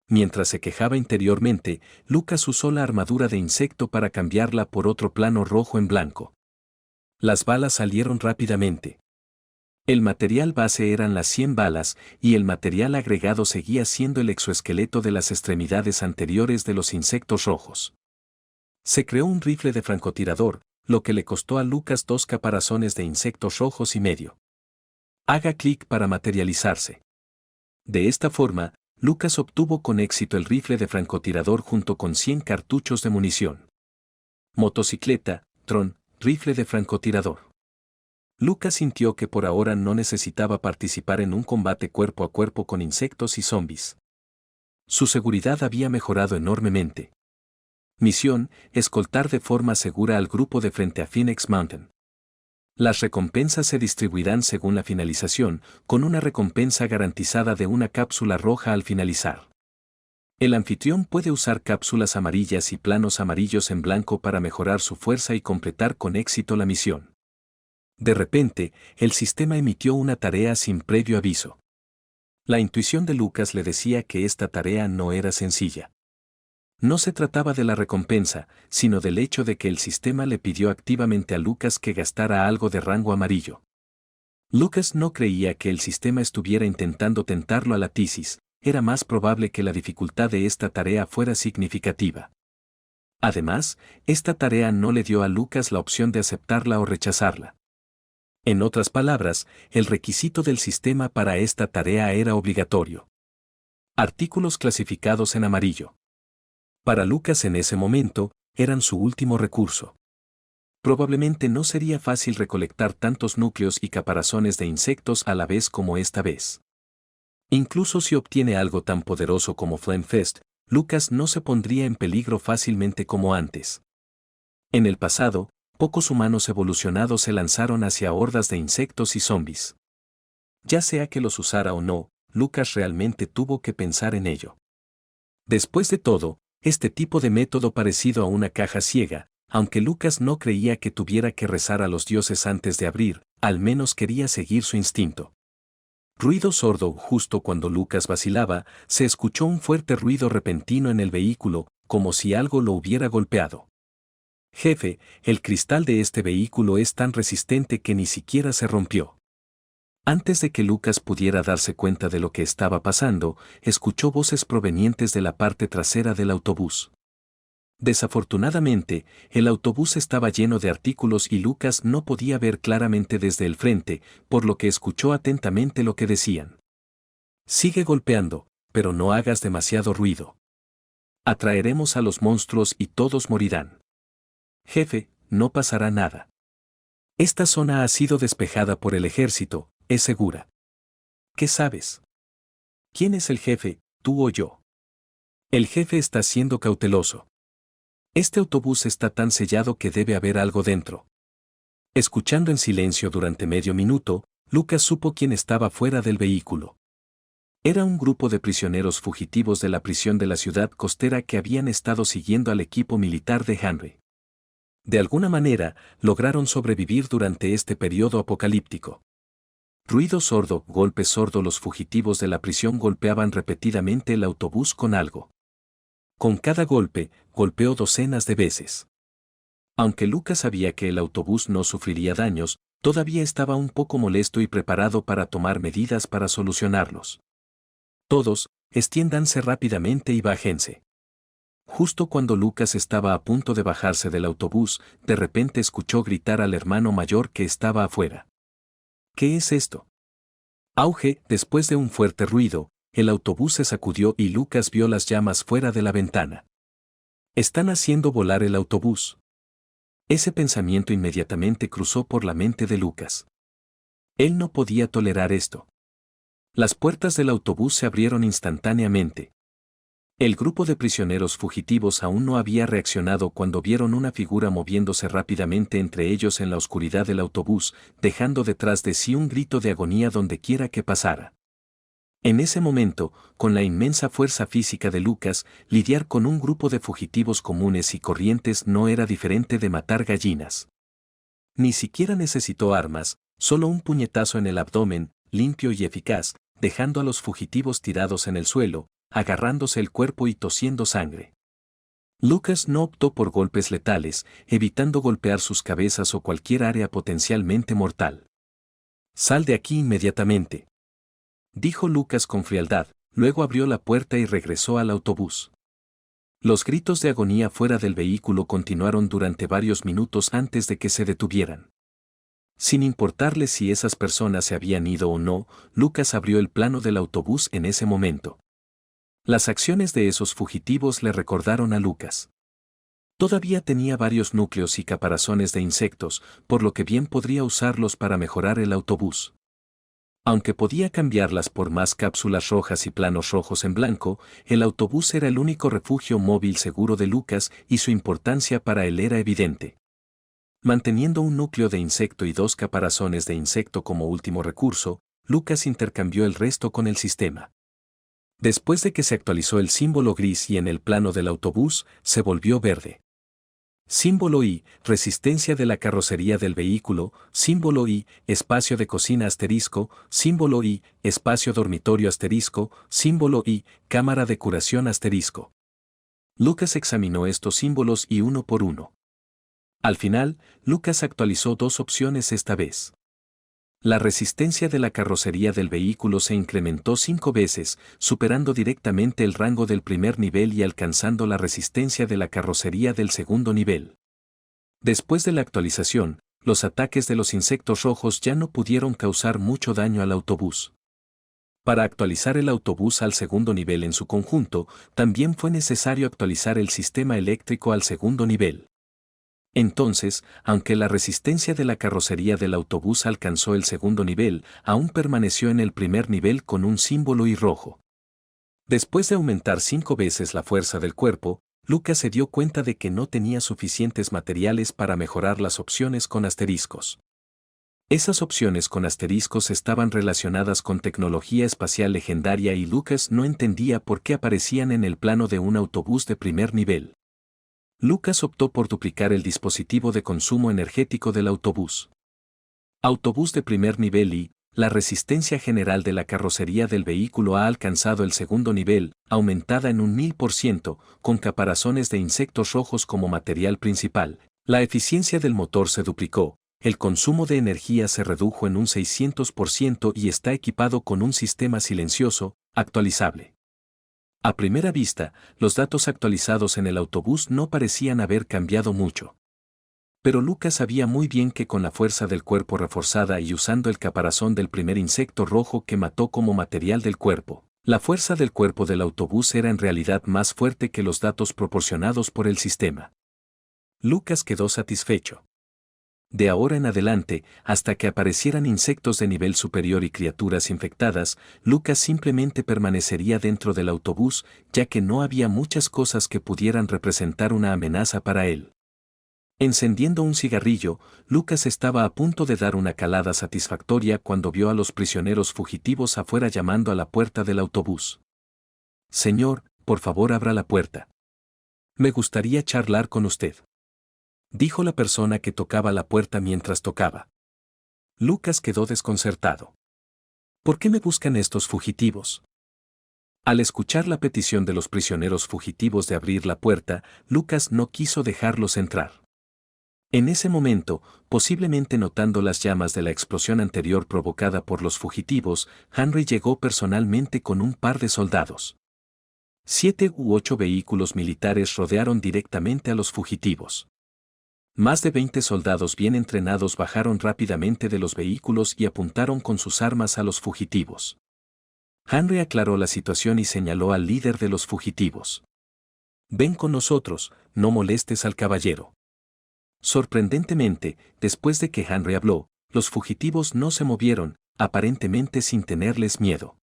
Mientras se quejaba interiormente, Lucas usó la armadura de insecto para cambiarla por otro plano rojo en blanco. Las balas salieron rápidamente. El material base eran las 100 balas y el material agregado seguía siendo el exoesqueleto de las extremidades anteriores de los insectos rojos. Se creó un rifle de francotirador, lo que le costó a Lucas 2 caparazones de insectos rojos y medio. Haga clic para materializarse. De esta forma, Lucas obtuvo con éxito el rifle de francotirador junto con 100 cartuchos de munición. Motocicleta, dron, rifle de francotirador. Lucas sintió que por ahora no necesitaba participar en un combate cuerpo a cuerpo con insectos y zombies. Su seguridad había mejorado enormemente. Misión: escoltar de forma segura al grupo de frente a Phoenix Mountain. Las recompensas se distribuirán según la finalización, con una recompensa garantizada de una cápsula roja al finalizar. El anfitrión puede usar cápsulas amarillas y planos amarillos en blanco para mejorar su fuerza y completar con éxito la misión. De repente, el sistema emitió una tarea sin previo aviso. La intuición de Lucas le decía que esta tarea no era sencilla. No se trataba de la recompensa, sino del hecho de que el sistema le pidió activamente a Lucas que gastara algo de rango amarillo. Lucas no creía que el sistema estuviera intentando tentarlo a la tisis, era más probable que la dificultad de esta tarea fuera significativa. Además, esta tarea no le dio a Lucas la opción de aceptarla o rechazarla. En otras palabras, el requisito del sistema para esta tarea era obligatorio. Artículos clasificados en amarillo. Para Lucas en ese momento, eran su último recurso. Probablemente no sería fácil recolectar tantos núcleos y caparazones de insectos a la vez como esta vez. Incluso si obtiene algo tan poderoso como Flamefest, Lucas no se pondría en peligro fácilmente como antes. En el pasado, pocos humanos evolucionados se lanzaron hacia hordas de insectos y zombies. Ya sea que los usara o no, Lucas realmente tuvo que pensar en ello. Después de todo, este tipo de método parecido a una caja ciega, aunque Lucas no creía que tuviera que rezar a los dioses antes de abrir, al menos quería seguir su instinto. Ruido sordo. Justo cuando Lucas vacilaba, se escuchó un fuerte ruido repentino en el vehículo, como si algo lo hubiera golpeado. Jefe, el cristal de este vehículo es tan resistente que ni siquiera se rompió. Antes de que Lucas pudiera darse cuenta de lo que estaba pasando, escuchó voces provenientes de la parte trasera del autobús. Desafortunadamente, el autobús estaba lleno de artículos y Lucas no podía ver claramente desde el frente, por lo que escuchó atentamente lo que decían. Sigue golpeando, pero no hagas demasiado ruido. Atraeremos a los monstruos y todos morirán. Jefe, no pasará nada. Esta zona ha sido despejada por el ejército, es segura. ¿Qué sabes? ¿Quién es el jefe, tú o yo? El jefe está siendo cauteloso. Este autobús está tan sellado que debe haber algo dentro. Escuchando en silencio durante medio minuto, Lucas supo quién estaba fuera del vehículo. Era un grupo de prisioneros fugitivos de la prisión de la ciudad costera que habían estado siguiendo al equipo militar de Henry. De alguna manera, lograron sobrevivir durante este periodo apocalíptico. Ruido sordo, golpe sordo. Los fugitivos de la prisión golpeaban repetidamente el autobús con algo. Con cada golpe, golpeó docenas de veces. Aunque Lucas sabía que el autobús no sufriría daños, todavía estaba un poco molesto y preparado para tomar medidas para solucionarlos. Todos, extiéndanse rápidamente y bájense. Justo cuando Lucas estaba a punto de bajarse del autobús, de repente escuchó gritar al hermano mayor que estaba afuera. ¿Qué es esto? Auge, después de un fuerte ruido, el autobús se sacudió y Lucas vio las llamas fuera de la ventana. Están haciendo volar el autobús. Ese pensamiento inmediatamente cruzó por la mente de Lucas. Él no podía tolerar esto. Las puertas del autobús se abrieron instantáneamente. El grupo de prisioneros fugitivos aún no había reaccionado cuando vieron una figura moviéndose rápidamente entre ellos en la oscuridad del autobús, dejando detrás de sí un grito de agonía dondequiera que pasara. En ese momento, con la inmensa fuerza física de Lucas, lidiar con un grupo de fugitivos comunes y corrientes no era diferente de matar gallinas. Ni siquiera necesitó armas, solo un puñetazo en el abdomen, limpio y eficaz, dejando a los fugitivos tirados en el suelo, agarrándose el cuerpo y tosiendo sangre. Lucas no optó por golpes letales, evitando golpear sus cabezas o cualquier área potencialmente mortal. «Sal de aquí inmediatamente», dijo Lucas con frialdad, luego abrió la puerta y regresó al autobús. Los gritos de agonía fuera del vehículo continuaron durante varios minutos antes de que se detuvieran. Sin importarle si esas personas se habían ido o no, Lucas abrió el plano del autobús en ese momento. Las acciones de esos fugitivos le recordaron a Lucas. Todavía tenía varios núcleos y caparazones de insectos, por lo que bien podría usarlos para mejorar el autobús. Aunque podía cambiarlas por más cápsulas rojas y planos rojos en blanco, el autobús era el único refugio móvil seguro de Lucas y su importancia para él era evidente. Manteniendo un núcleo de insecto y 2 caparazones de insecto como último recurso, Lucas intercambió el resto con el sistema. Después de que se actualizó el símbolo gris y en el plano del autobús, se volvió verde. Símbolo I, resistencia de la carrocería del vehículo, símbolo I, espacio de cocina asterisco, símbolo I, espacio dormitorio asterisco, símbolo I, cámara de curación asterisco. Lucas examinó estos símbolos y uno por uno. Al final, Lucas actualizó 2 opciones esta vez. La resistencia de la carrocería del vehículo se incrementó 5 veces, superando directamente el rango del primer nivel y alcanzando la resistencia de la carrocería del segundo nivel. Después de la actualización, los ataques de los insectos rojos ya no pudieron causar mucho daño al autobús. Para actualizar el autobús al segundo nivel en su conjunto, también fue necesario actualizar el sistema eléctrico al segundo nivel. Entonces, aunque la resistencia de la carrocería del autobús alcanzó el segundo nivel, aún permaneció en el primer nivel con un símbolo I rojo. Después de aumentar 5 veces la fuerza del cuerpo, Lucas se dio cuenta de que no tenía suficientes materiales para mejorar las opciones con asteriscos. Esas opciones con asteriscos estaban relacionadas con tecnología espacial legendaria y Lucas no entendía por qué aparecían en el plano de un autobús de primer nivel. Lucas optó por duplicar el dispositivo de consumo energético del autobús. Autobús de primer nivel y, la resistencia general de la carrocería del vehículo ha alcanzado el segundo nivel, aumentada en un 1000%, con caparazones de insectos rojos como material principal, La eficiencia del motor se duplicó, el consumo de energía se redujo en un 600% y está equipado con un sistema silencioso, actualizable. A primera vista, los datos actualizados en el autobús no parecían haber cambiado mucho. Pero Lucas sabía muy bien que con la fuerza del cuerpo reforzada y usando el caparazón del primer insecto rojo que mató como material del cuerpo, la fuerza del cuerpo del autobús era en realidad más fuerte que los datos proporcionados por el sistema. Lucas quedó satisfecho. De ahora en adelante, hasta que aparecieran insectos de nivel superior y criaturas infectadas, Lucas simplemente permanecería dentro del autobús, ya que no había muchas cosas que pudieran representar una amenaza para él. Encendiendo un cigarrillo, Lucas estaba a punto de dar una calada satisfactoria cuando vio a los prisioneros fugitivos afuera llamando a la puerta del autobús. «Señor, por favor abra la puerta. Me gustaría charlar con usted», dijo la persona que tocaba la puerta mientras tocaba. Lucas quedó desconcertado. ¿Por qué me buscan estos fugitivos? Al escuchar la petición de los prisioneros fugitivos de abrir la puerta, Lucas no quiso dejarlos entrar. En ese momento, posiblemente notando las llamas de la explosión anterior provocada por los fugitivos, Henry llegó personalmente con un par de soldados. 7 u 8 vehículos militares rodearon directamente a los fugitivos. Más de 20 soldados bien entrenados bajaron rápidamente de los vehículos y apuntaron con sus armas a los fugitivos. Henry aclaró la situación y señaló al líder de los fugitivos. «Ven con nosotros, no molestes al caballero». Sorprendentemente, después de que Henry habló, los fugitivos no se movieron, aparentemente sin tenerles miedo.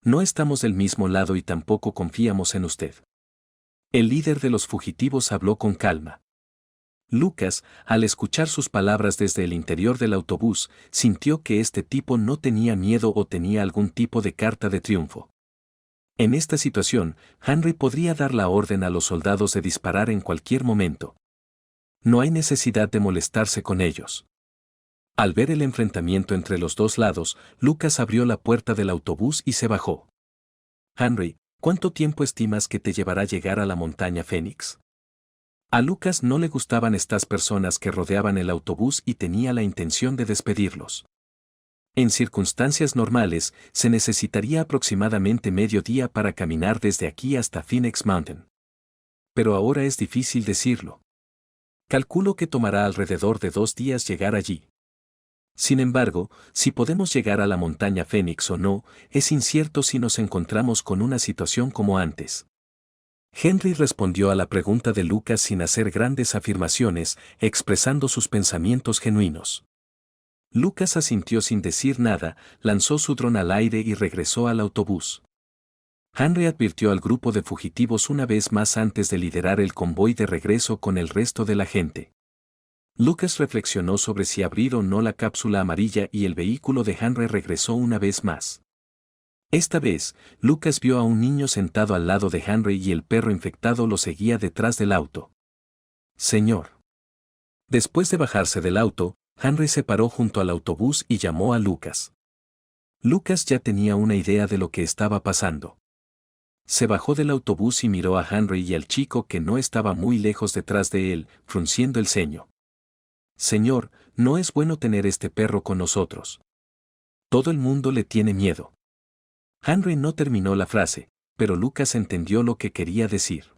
«No estamos del mismo lado y tampoco confiamos en usted». El líder de los fugitivos habló con calma. Lucas, al escuchar sus palabras desde el interior del autobús, sintió que este tipo no tenía miedo o tenía algún tipo de carta de triunfo. En esta situación, Henry podría dar la orden a los soldados de disparar en cualquier momento. No hay necesidad de molestarse con ellos. Al ver el enfrentamiento entre los dos lados, Lucas abrió la puerta del autobús y se bajó. «Henry, ¿cuánto tiempo estimas que te llevará llegar a la montaña Fénix?» A Lucas no le gustaban estas personas que rodeaban el autobús y tenía la intención de despedirlos. En circunstancias normales, se necesitaría aproximadamente medio día para caminar desde aquí hasta Phoenix Mountain. Pero ahora es difícil decirlo. Calculo que tomará alrededor de 2 días llegar allí. Sin embargo, si podemos llegar a la montaña Fénix o no, es incierto si nos encontramos con una situación como antes. Henry respondió a la pregunta de Lucas sin hacer grandes afirmaciones, expresando sus pensamientos genuinos. Lucas asintió sin decir nada, lanzó su dron al aire y regresó al autobús. Henry advirtió al grupo de fugitivos una vez más antes de liderar el convoy de regreso con el resto de la gente. Lucas reflexionó sobre si abrir o no la cápsula amarilla y el vehículo de Henry regresó una vez más. Esta vez, Lucas vio a un niño sentado al lado de Henry y el perro infectado lo seguía detrás del auto. «Señor». Después de bajarse del auto, Henry se paró junto al autobús y llamó a Lucas. Lucas ya tenía una idea de lo que estaba pasando. Se bajó del autobús y miró a Henry y al chico que no estaba muy lejos detrás de él, frunciendo el ceño. «Señor, no es bueno tener este perro con nosotros. Todo el mundo le tiene miedo». Henry no terminó la frase, pero Lucas entendió lo que quería decir.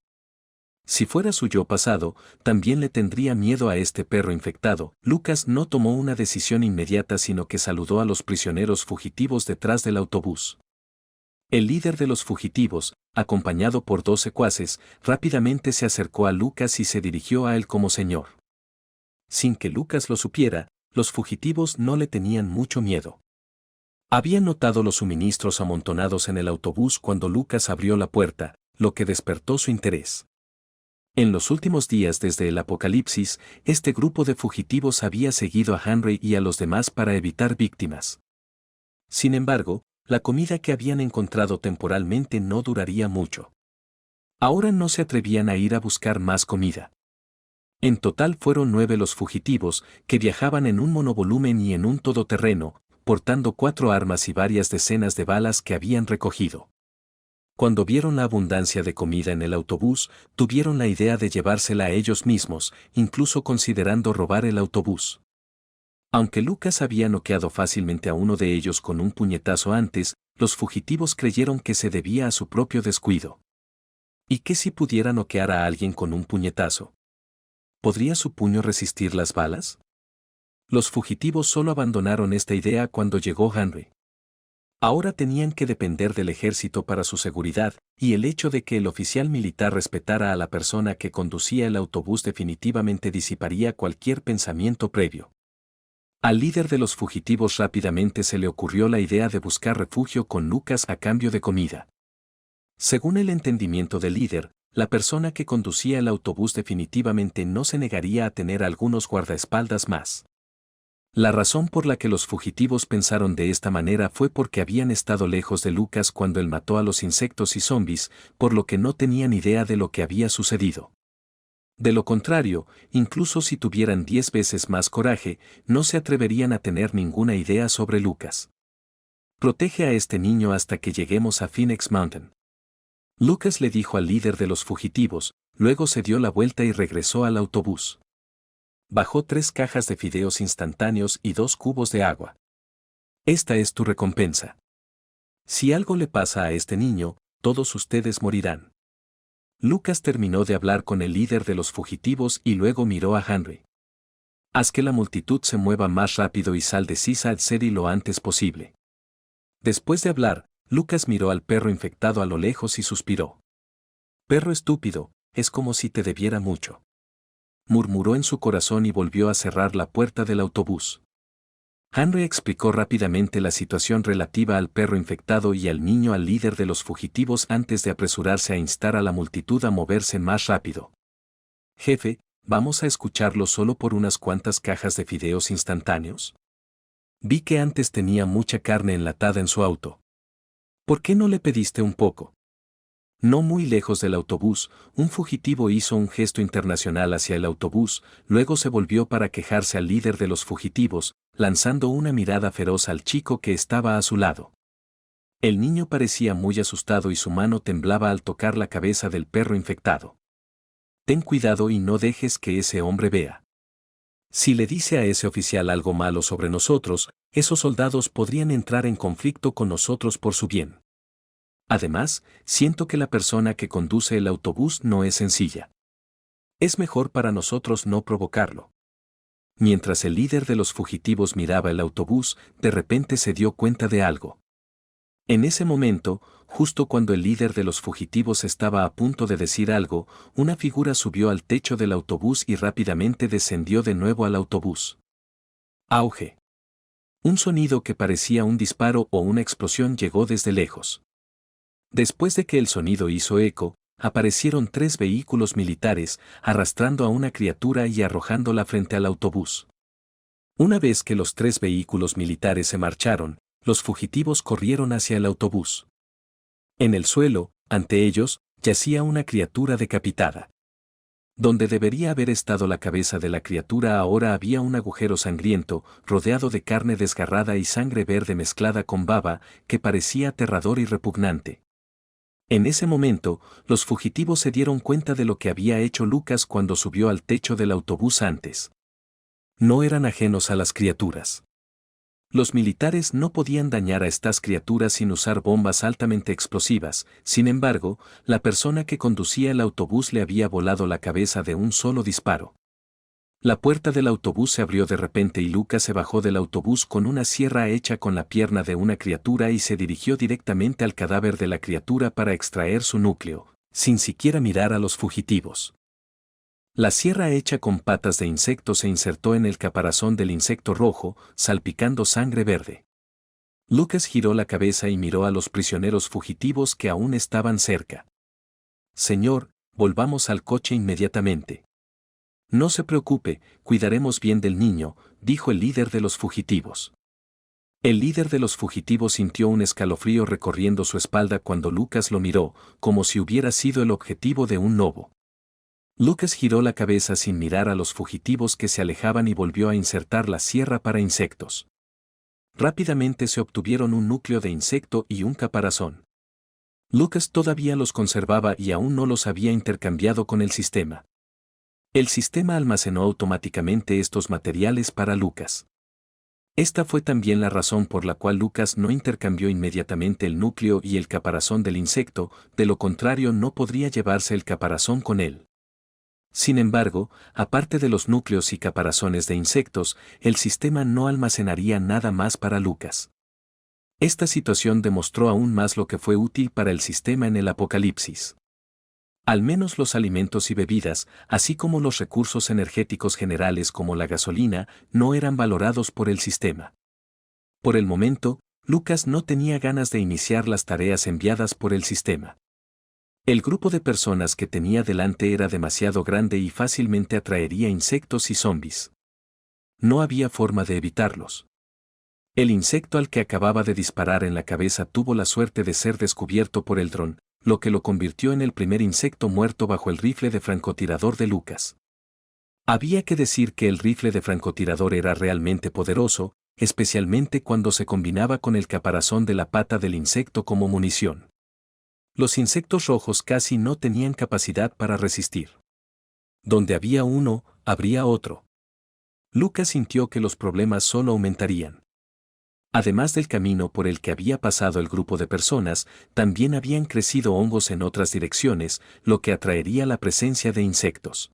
Si fuera su yo pasado, también le tendría miedo a este perro infectado. Lucas no tomó una decisión inmediata sino que saludó a los prisioneros fugitivos detrás del autobús. El líder de los fugitivos, acompañado por 2 secuaces, rápidamente se acercó a Lucas y se dirigió a él como señor. Sin que Lucas lo supiera, los fugitivos no le tenían mucho miedo. Habían notado los suministros amontonados en el autobús cuando Lucas abrió la puerta, lo que despertó su interés. En los últimos días desde el apocalipsis, este grupo de fugitivos había seguido a Henry y a los demás para evitar víctimas. Sin embargo, la comida que habían encontrado temporalmente no duraría mucho. Ahora no se atrevían a ir a buscar más comida. En total fueron 9 los fugitivos, que viajaban en un monovolumen y en un todoterreno, portando 4 armas y varias decenas de balas que habían recogido. Cuando vieron la abundancia de comida en el autobús, tuvieron la idea de llevársela a ellos mismos, incluso considerando robar el autobús. Aunque Lucas había noqueado fácilmente a uno de ellos con un puñetazo antes, los fugitivos creyeron que se debía a su propio descuido. ¿Y qué si pudiera noquear a alguien con un puñetazo? ¿Podría su puño resistir las balas? Los fugitivos solo abandonaron esta idea cuando llegó Henry. Ahora tenían que depender del ejército para su seguridad, y el hecho de que el oficial militar respetara a la persona que conducía el autobús definitivamente disiparía cualquier pensamiento previo. Al líder de los fugitivos rápidamente se le ocurrió la idea de buscar refugio con Lucas a cambio de comida. Según el entendimiento del líder, la persona que conducía el autobús definitivamente no se negaría a tener algunos guardaespaldas más. La razón por la que los fugitivos pensaron de esta manera fue porque habían estado lejos de Lucas cuando él mató a los insectos y zombies, por lo que no tenían idea de lo que había sucedido. De lo contrario, incluso si tuvieran 10 veces más coraje, no se atreverían a tener ninguna idea sobre Lucas. Protege a este niño hasta que lleguemos a Phoenix Mountain. Lucas le dijo al líder de los fugitivos, luego se dio la vuelta y regresó al autobús. Bajó 3 cajas de fideos instantáneos y 2 cubos de agua. Esta es tu recompensa. Si algo le pasa a este niño, todos ustedes morirán. Lucas terminó de hablar con el líder de los fugitivos y luego miró a Henry. Haz que la multitud se mueva más rápido y sal de Seaside City lo antes posible. Después de hablar, Lucas miró al perro infectado a lo lejos y suspiró. Perro estúpido, es como si te debiera mucho. Murmuró en su corazón y volvió a cerrar la puerta del autobús. Henry explicó rápidamente la situación relativa al perro infectado y al niño al líder de los fugitivos antes de apresurarse a instar a la multitud a moverse más rápido. Jefe, ¿vamos a escucharlo solo por unas cuantas cajas de fideos instantáneos? Vi que antes tenía mucha carne enlatada en su auto. ¿Por qué no le pediste un poco? No muy lejos del autobús, un fugitivo hizo un gesto internacional hacia el autobús, luego se volvió para quejarse al líder de los fugitivos, lanzando una mirada feroz al chico que estaba a su lado. El niño parecía muy asustado y su mano temblaba al tocar la cabeza del perro infectado. Ten cuidado y no dejes que ese hombre vea. Si le dice a ese oficial algo malo sobre nosotros, esos soldados podrían entrar en conflicto con nosotros por su bien. Además, siento que la persona que conduce el autobús no es sencilla. Es mejor para nosotros no provocarlo. Mientras el líder de los fugitivos miraba el autobús, de repente se dio cuenta de algo. En ese momento, justo cuando el líder de los fugitivos estaba a punto de decir algo, una figura subió al techo del autobús y rápidamente descendió de nuevo al autobús. Auge. Un sonido que parecía un disparo o una explosión llegó desde lejos. Después de que el sonido hizo eco, aparecieron 3 vehículos militares, arrastrando a una criatura y arrojándola frente al autobús. Una vez que los 3 vehículos militares se marcharon, los fugitivos corrieron hacia el autobús. En el suelo, ante ellos, yacía una criatura decapitada. Donde debería haber estado la cabeza de la criatura ahora había un agujero sangriento, rodeado de carne desgarrada y sangre verde mezclada con baba, que parecía aterrador y repugnante. En ese momento, los fugitivos se dieron cuenta de lo que había hecho Lucas cuando subió al techo del autobús antes. No eran ajenos a las criaturas. Los militares no podían dañar a estas criaturas sin usar bombas altamente explosivas, sin embargo, la persona que conducía el autobús le había volado la cabeza de un solo disparo. La puerta del autobús se abrió de repente y Lucas se bajó del autobús con una sierra hecha con la pierna de una criatura y se dirigió directamente al cadáver de la criatura para extraer su núcleo, sin siquiera mirar a los fugitivos. La sierra hecha con patas de insecto se insertó en el caparazón del insecto rojo, salpicando sangre verde. Lucas giró la cabeza y miró a los prisioneros fugitivos que aún estaban cerca. Señor, volvamos al coche inmediatamente. No se preocupe, cuidaremos bien del niño, dijo el líder de los fugitivos. El líder de los fugitivos sintió un escalofrío recorriendo su espalda cuando Lucas lo miró, como si hubiera sido el objetivo de un lobo. Lucas giró la cabeza sin mirar a los fugitivos que se alejaban y volvió a insertar la sierra para insectos. Rápidamente se obtuvieron un núcleo de insecto y un caparazón. Lucas todavía los conservaba y aún no los había intercambiado con el sistema. El sistema almacenó automáticamente estos materiales para Lucas. Esta fue también la razón por la cual Lucas no intercambió inmediatamente el núcleo y el caparazón del insecto, de lo contrario no podría llevarse el caparazón con él. Sin embargo, aparte de los núcleos y caparazones de insectos, el sistema no almacenaría nada más para Lucas. Esta situación demostró aún más lo que fue útil para el sistema en el Apocalipsis. Al menos los alimentos y bebidas, así como los recursos energéticos generales como la gasolina, no eran valorados por el sistema. Por el momento, Lucas no tenía ganas de iniciar las tareas enviadas por el sistema. El grupo de personas que tenía delante era demasiado grande y fácilmente atraería insectos y zombies. No había forma de evitarlos. El insecto al que acababa de disparar en la cabeza tuvo la suerte de ser descubierto por el dron, lo que lo convirtió en el primer insecto muerto bajo el rifle de francotirador de Lucas. Había que decir que el rifle de francotirador era realmente poderoso, especialmente cuando se combinaba con el caparazón de la pata del insecto como munición. Los insectos rojos casi no tenían capacidad para resistir. Donde había uno, habría otro. Lucas sintió que los problemas solo aumentarían. Además del camino por el que había pasado el grupo de personas, también habían crecido hongos en otras direcciones, lo que atraería la presencia de insectos.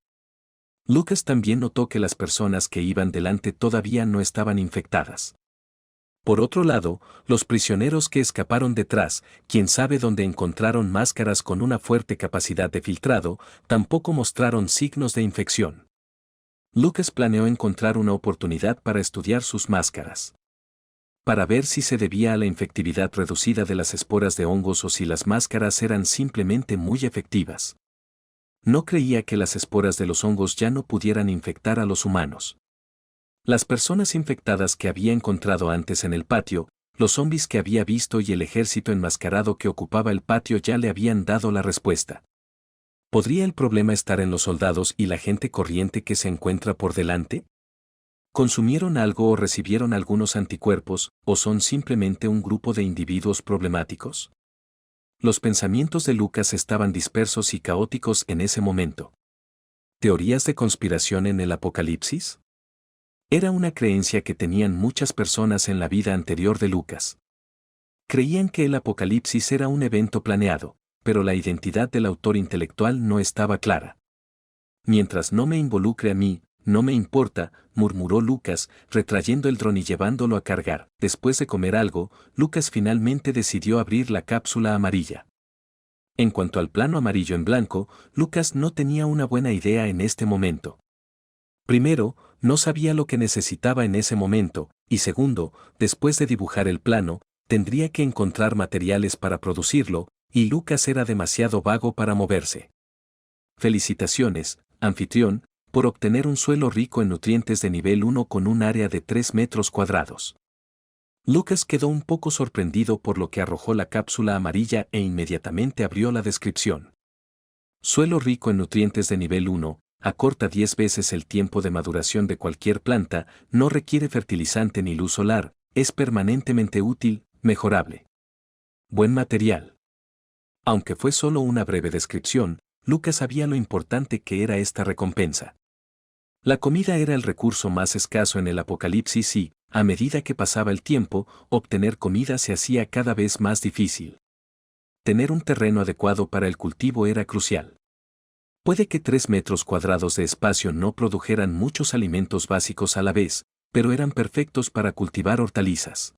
Lucas también notó que las personas que iban delante todavía no estaban infectadas. Por otro lado, los prisioneros que escaparon detrás, quién sabe dónde encontraron máscaras con una fuerte capacidad de filtrado, tampoco mostraron signos de infección. Lucas planeó encontrar una oportunidad para estudiar sus máscaras. Para ver si se debía a la infectividad reducida de las esporas de hongos o si las máscaras eran simplemente muy efectivas. No creía que las esporas de los hongos ya no pudieran infectar a los humanos. Las personas infectadas que había encontrado antes en el patio, los zombies que había visto y el ejército enmascarado que ocupaba el patio ya le habían dado la respuesta. ¿Podría el problema estar en los soldados y la gente corriente que se encuentra por delante? ¿Consumieron algo o recibieron algunos anticuerpos, o son simplemente un grupo de individuos problemáticos? Los pensamientos de Lucas estaban dispersos y caóticos en ese momento. ¿Teorías de conspiración en el Apocalipsis? Era una creencia que tenían muchas personas en la vida anterior de Lucas. Creían que el Apocalipsis era un evento planeado, pero la identidad del autor intelectual no estaba clara. Mientras no me involucre a mí, no me importa, murmuró Lucas, retrayendo el dron y llevándolo a cargar. Después de comer algo, Lucas finalmente decidió abrir la cápsula amarilla. En cuanto al plano amarillo en blanco, Lucas no tenía una buena idea en este momento. Primero, no sabía lo que necesitaba en ese momento, y segundo, después de dibujar el plano, tendría que encontrar materiales para producirlo, y Lucas era demasiado vago para moverse. Felicitaciones, anfitrión, por obtener un suelo rico en nutrientes de nivel 1 con un área de 3 metros cuadrados. Lucas quedó un poco sorprendido por lo que arrojó la cápsula amarilla e inmediatamente abrió la descripción. Suelo rico en nutrientes de nivel 1, acorta 10 veces el tiempo de maduración de cualquier planta, no requiere fertilizante ni luz solar, es permanentemente útil, mejorable. Buen material. Aunque fue solo una breve descripción, Lucas sabía lo importante que era esta recompensa. La comida era el recurso más escaso en el Apocalipsis y, a medida que pasaba el tiempo, obtener comida se hacía cada vez más difícil. Tener un terreno adecuado para el cultivo era crucial. Puede que 3 metros cuadrados de espacio no produjeran muchos alimentos básicos a la vez, pero eran perfectos para cultivar hortalizas.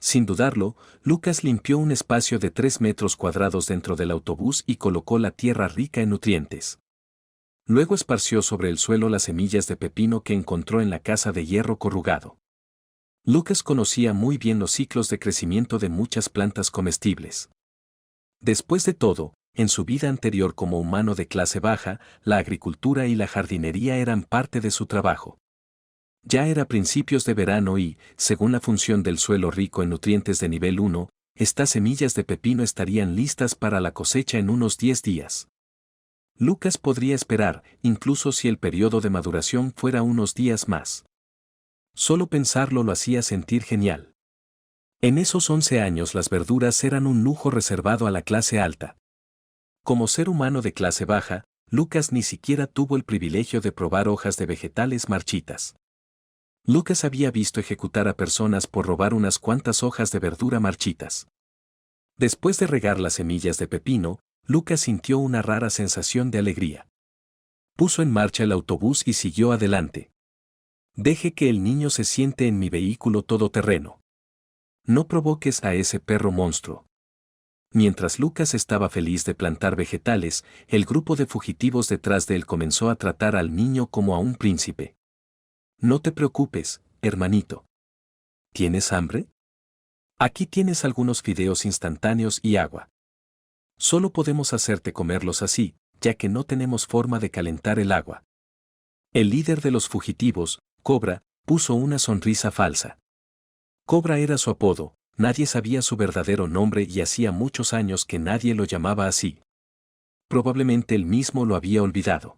Sin dudarlo, Lucas limpió un espacio de 3 metros cuadrados dentro del autobús y colocó la tierra rica en nutrientes. Luego esparció sobre el suelo las semillas de pepino que encontró en la casa de hierro corrugado. Lucas conocía muy bien los ciclos de crecimiento de muchas plantas comestibles. Después de todo, en su vida anterior como humano de clase baja, la agricultura y la jardinería eran parte de su trabajo. Ya era principios de verano y, según la función del suelo rico en nutrientes de nivel 1, estas semillas de pepino estarían listas para la cosecha en unos 10 días. Lucas podría esperar, incluso si el periodo de maduración fuera unos días más. Solo pensarlo lo hacía sentir genial. En esos 11 años las verduras eran un lujo reservado a la clase alta. Como ser humano de clase baja, Lucas ni siquiera tuvo el privilegio de probar hojas de vegetales marchitas. Lucas había visto ejecutar a personas por robar unas cuantas hojas de verdura marchitas. Después de regar las semillas de pepino, Lucas sintió una rara sensación de alegría. Puso en marcha el autobús y siguió adelante. Deje que el niño se siente en mi vehículo todoterreno. No provoques a ese perro monstruo. Mientras Lucas estaba feliz de plantar vegetales, el grupo de fugitivos detrás de él comenzó a tratar al niño como a un príncipe. No te preocupes, hermanito. ¿Tienes hambre? Aquí tienes algunos fideos instantáneos y agua. Solo podemos hacerte comerlos así, ya que no tenemos forma de calentar el agua. El líder de los fugitivos, Cobra, puso una sonrisa falsa. Cobra era su apodo, nadie sabía su verdadero nombre y hacía muchos años que nadie lo llamaba así. Probablemente él mismo lo había olvidado.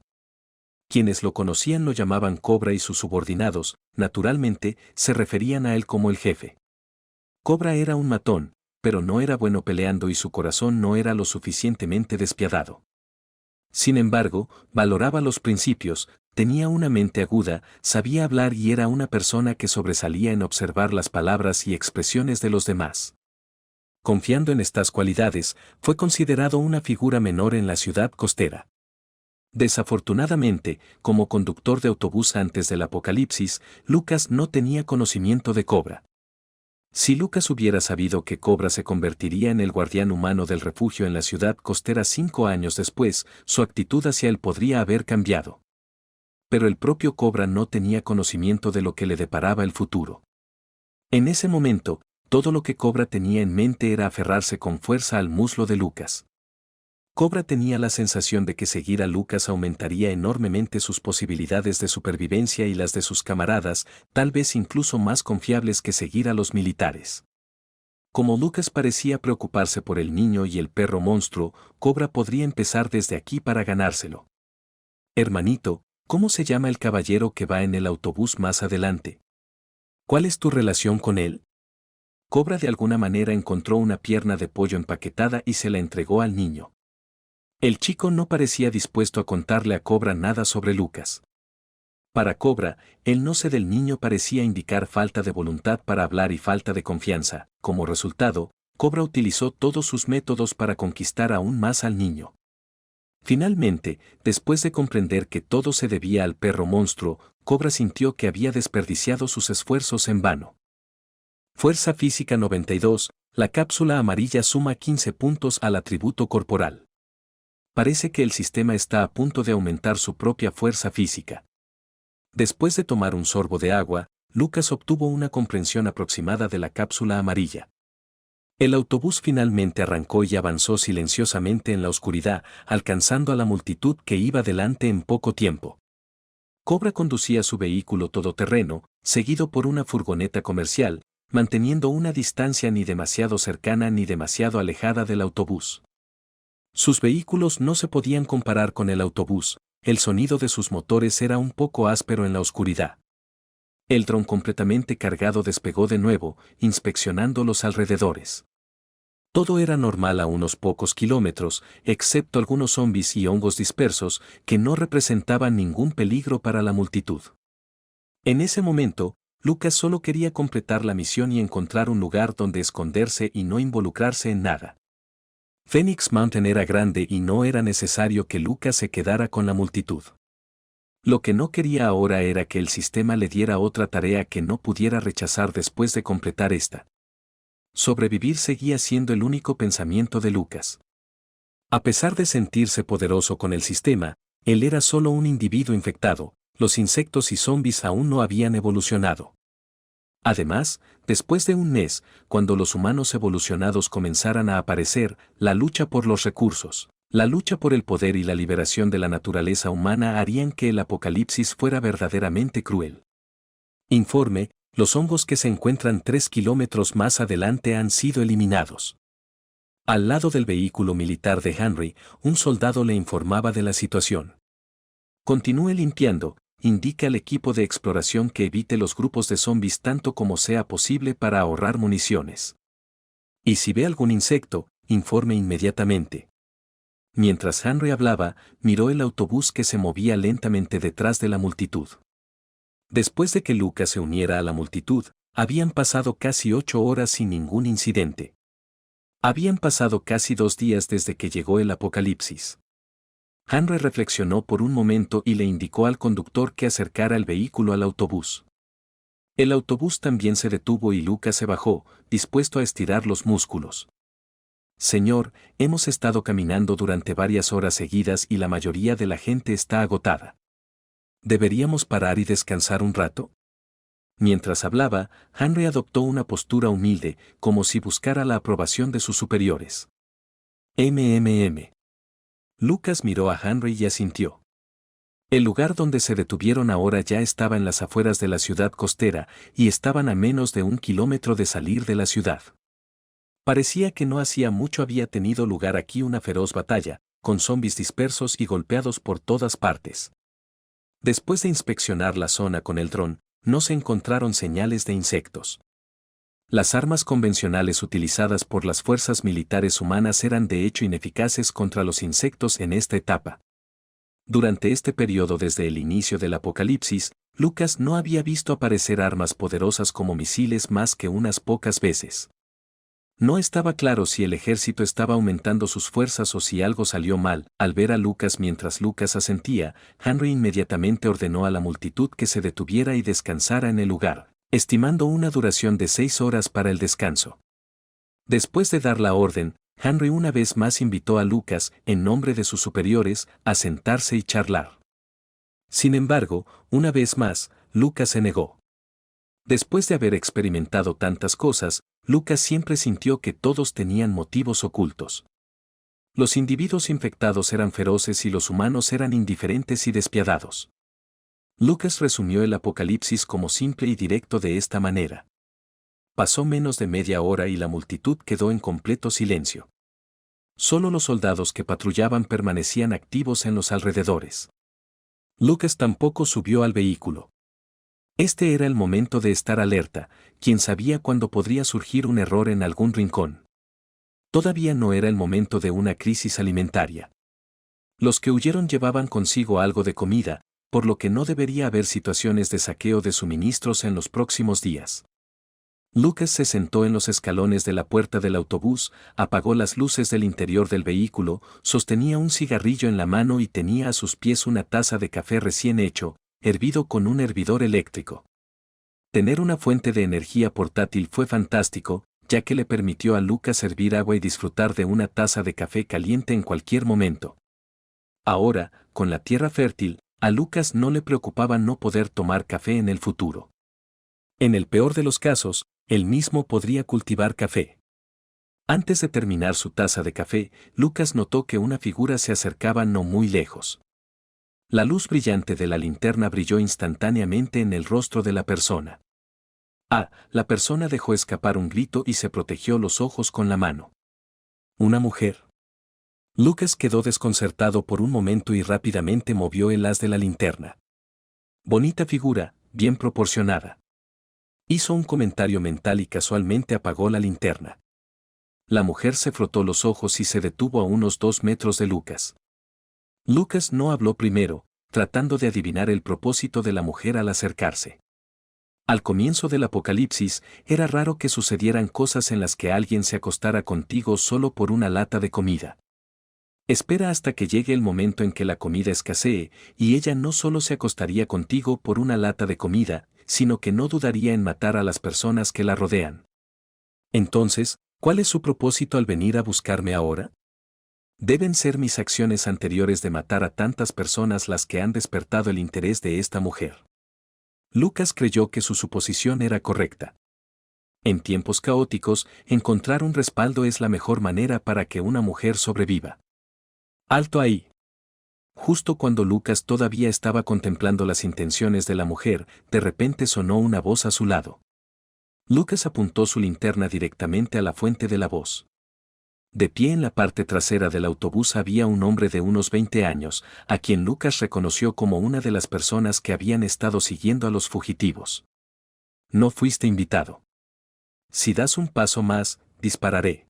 Quienes lo conocían lo llamaban Cobra y sus subordinados, naturalmente, se referían a él como el jefe. Cobra era un matón, pero no era bueno peleando y su corazón no era lo suficientemente despiadado. Sin embargo, valoraba los principios, tenía una mente aguda, sabía hablar y era una persona que sobresalía en observar las palabras y expresiones de los demás. Confiando en estas cualidades, fue considerado una figura menor en la ciudad costera. Desafortunadamente, como conductor de autobús antes del apocalipsis, Lucas no tenía conocimiento de Cobra. Si Lucas hubiera sabido que Cobra se convertiría en el guardián humano del refugio en la ciudad costera 5 años después, su actitud hacia él podría haber cambiado. Pero el propio Cobra no tenía conocimiento de lo que le deparaba el futuro. En ese momento, todo lo que Cobra tenía en mente era aferrarse con fuerza al muslo de Lucas. Cobra tenía la sensación de que seguir a Lucas aumentaría enormemente sus posibilidades de supervivencia y las de sus camaradas, tal vez incluso más confiables que seguir a los militares. Como Lucas parecía preocuparse por el niño y el perro monstruo, Cobra podría empezar desde aquí para ganárselo. Hermanito, ¿cómo se llama el caballero que va en el autobús más adelante? ¿Cuál es tu relación con él? Cobra de alguna manera encontró una pierna de pollo empaquetada y se la entregó al niño. El chico no parecía dispuesto a contarle a Cobra nada sobre Lucas. Para Cobra, el no sé del niño parecía indicar falta de voluntad para hablar y falta de confianza. Como resultado, Cobra utilizó todos sus métodos para conquistar aún más al niño. Finalmente, después de comprender que todo se debía al perro monstruo, Cobra sintió que había desperdiciado sus esfuerzos en vano. Fuerza física 92, la cápsula amarilla suma 15 puntos al atributo corporal. Parece que el sistema está a punto de aumentar su propia fuerza física. Después de tomar un sorbo de agua, Lucas obtuvo una comprensión aproximada de la cápsula amarilla. El autobús finalmente arrancó y avanzó silenciosamente en la oscuridad, alcanzando a la multitud que iba delante en poco tiempo. Cobra conducía su vehículo todoterreno, seguido por una furgoneta comercial, manteniendo una distancia ni demasiado cercana ni demasiado alejada del autobús. Sus vehículos no se podían comparar con el autobús, el sonido de sus motores era un poco áspero en la oscuridad. El dron completamente cargado despegó de nuevo, inspeccionando los alrededores. Todo era normal a unos pocos kilómetros, excepto algunos zombis y hongos dispersos que no representaban ningún peligro para la multitud. En ese momento, Lucas solo quería completar la misión y encontrar un lugar donde esconderse y no involucrarse en nada. Phoenix Mountain era grande y no era necesario que Lucas se quedara con la multitud. Lo que no quería ahora era que el sistema le diera otra tarea que no pudiera rechazar después de completar esta. Sobrevivir seguía siendo el único pensamiento de Lucas. A pesar de sentirse poderoso con el sistema, él era solo un individuo infectado, los insectos y zombies aún no habían evolucionado. Además, después de un mes, cuando los humanos evolucionados comenzaran a aparecer, la lucha por los recursos, la lucha por el poder y la liberación de la naturaleza humana harían que el apocalipsis fuera verdaderamente cruel. Informe, los hongos que se encuentran 3 kilómetros más adelante han sido eliminados. Al lado del vehículo militar de Henry, un soldado le informaba de la situación. Continúe limpiando. Indica al equipo de exploración que evite los grupos de zombies tanto como sea posible para ahorrar municiones. Y si ve algún insecto, informe inmediatamente. Mientras Henry hablaba, miró el autobús que se movía lentamente detrás de la multitud. Después de que Lucas se uniera a la multitud, habían pasado casi 8 horas sin ningún incidente. Habían pasado casi 2 días desde que llegó el apocalipsis. Henry reflexionó por un momento y le indicó al conductor que acercara el vehículo al autobús. El autobús también se detuvo y Lucas se bajó, dispuesto a estirar los músculos. Señor, hemos estado caminando durante varias horas seguidas y la mayoría de la gente está agotada. ¿Deberíamos parar y descansar un rato? Mientras hablaba, Henry adoptó una postura humilde, como si buscara la aprobación de sus superiores. Lucas miró a Henry y asintió. El lugar donde se detuvieron ahora ya estaba en las afueras de la ciudad costera y estaban a menos de 1 kilómetro de salir de la ciudad. Parecía que no hacía mucho había tenido lugar aquí una feroz batalla, con zombis dispersos y golpeados por todas partes. Después de inspeccionar la zona con el dron, no se encontraron señales de insectos. Las armas convencionales utilizadas por las fuerzas militares humanas eran de hecho ineficaces contra los insectos en esta etapa. Durante este periodo desde el inicio del apocalipsis, Lucas no había visto aparecer armas poderosas como misiles más que unas pocas veces. No estaba claro si el ejército estaba aumentando sus fuerzas o si algo salió mal. Al ver a Lucas mientras Lucas asentía, Henry inmediatamente ordenó a la multitud que se detuviera y descansara en el lugar, estimando una duración de 6 horas para el descanso. Después de dar la orden, Henry una vez más invitó a Lucas, en nombre de sus superiores, a sentarse y charlar. Sin embargo, una vez más, Lucas se negó. Después de haber experimentado tantas cosas, Lucas siempre sintió que todos tenían motivos ocultos. Los individuos infectados eran feroces y los humanos eran indiferentes y despiadados. Lucas resumió el apocalipsis como simple y directo de esta manera. Pasó menos de media hora y la multitud quedó en completo silencio. Solo los soldados que patrullaban permanecían activos en los alrededores. Lucas tampoco subió al vehículo. Este era el momento de estar alerta, quien sabía cuándo podría surgir un error en algún rincón. Todavía no era el momento de una crisis alimentaria. Los que huyeron llevaban consigo algo de comida, por lo que no debería haber situaciones de saqueo de suministros en los próximos días. Lucas se sentó en los escalones de la puerta del autobús, apagó las luces del interior del vehículo, sostenía un cigarrillo en la mano y tenía a sus pies una taza de café recién hecho, hervido con un hervidor eléctrico. Tener una fuente de energía portátil fue fantástico, ya que le permitió a Lucas servir agua y disfrutar de una taza de café caliente en cualquier momento. Ahora, con la tierra fértil, a Lucas no le preocupaba no poder tomar café en el futuro. En el peor de los casos, él mismo podría cultivar café. Antes de terminar su taza de café, Lucas notó que una figura se acercaba no muy lejos. La luz brillante de la linterna brilló instantáneamente en el rostro de la persona. La persona dejó escapar un grito y se protegió los ojos con la mano. ¿Una mujer? Lucas quedó desconcertado por un momento y rápidamente movió el haz de la linterna. Bonita figura, bien proporcionada. Hizo un comentario mental y casualmente apagó la linterna. La mujer se frotó los ojos y se detuvo a unos 2 metros de Lucas. Lucas no habló primero, tratando de adivinar el propósito de la mujer al acercarse. Al comienzo del apocalipsis, era raro que sucedieran cosas en las que alguien se acostara contigo solo por una lata de comida. Espera hasta que llegue el momento en que la comida escasee, y ella no solo se acostaría contigo por una lata de comida, sino que no dudaría en matar a las personas que la rodean. Entonces, ¿cuál es su propósito al venir a buscarme ahora? Deben ser mis acciones anteriores de matar a tantas personas las que han despertado el interés de esta mujer. Lucas creyó que su suposición era correcta. En tiempos caóticos, encontrar un respaldo es la mejor manera para que una mujer sobreviva. ¡Alto ahí! Justo cuando Lucas todavía estaba contemplando las intenciones de la mujer, de repente sonó una voz a su lado. Lucas apuntó su linterna directamente a la fuente de la voz. De pie en la parte trasera del autobús había un hombre de unos 20 años, a quien Lucas reconoció como una de las personas que habían estado siguiendo a los fugitivos. No fuiste invitado. Si das un paso más, dispararé.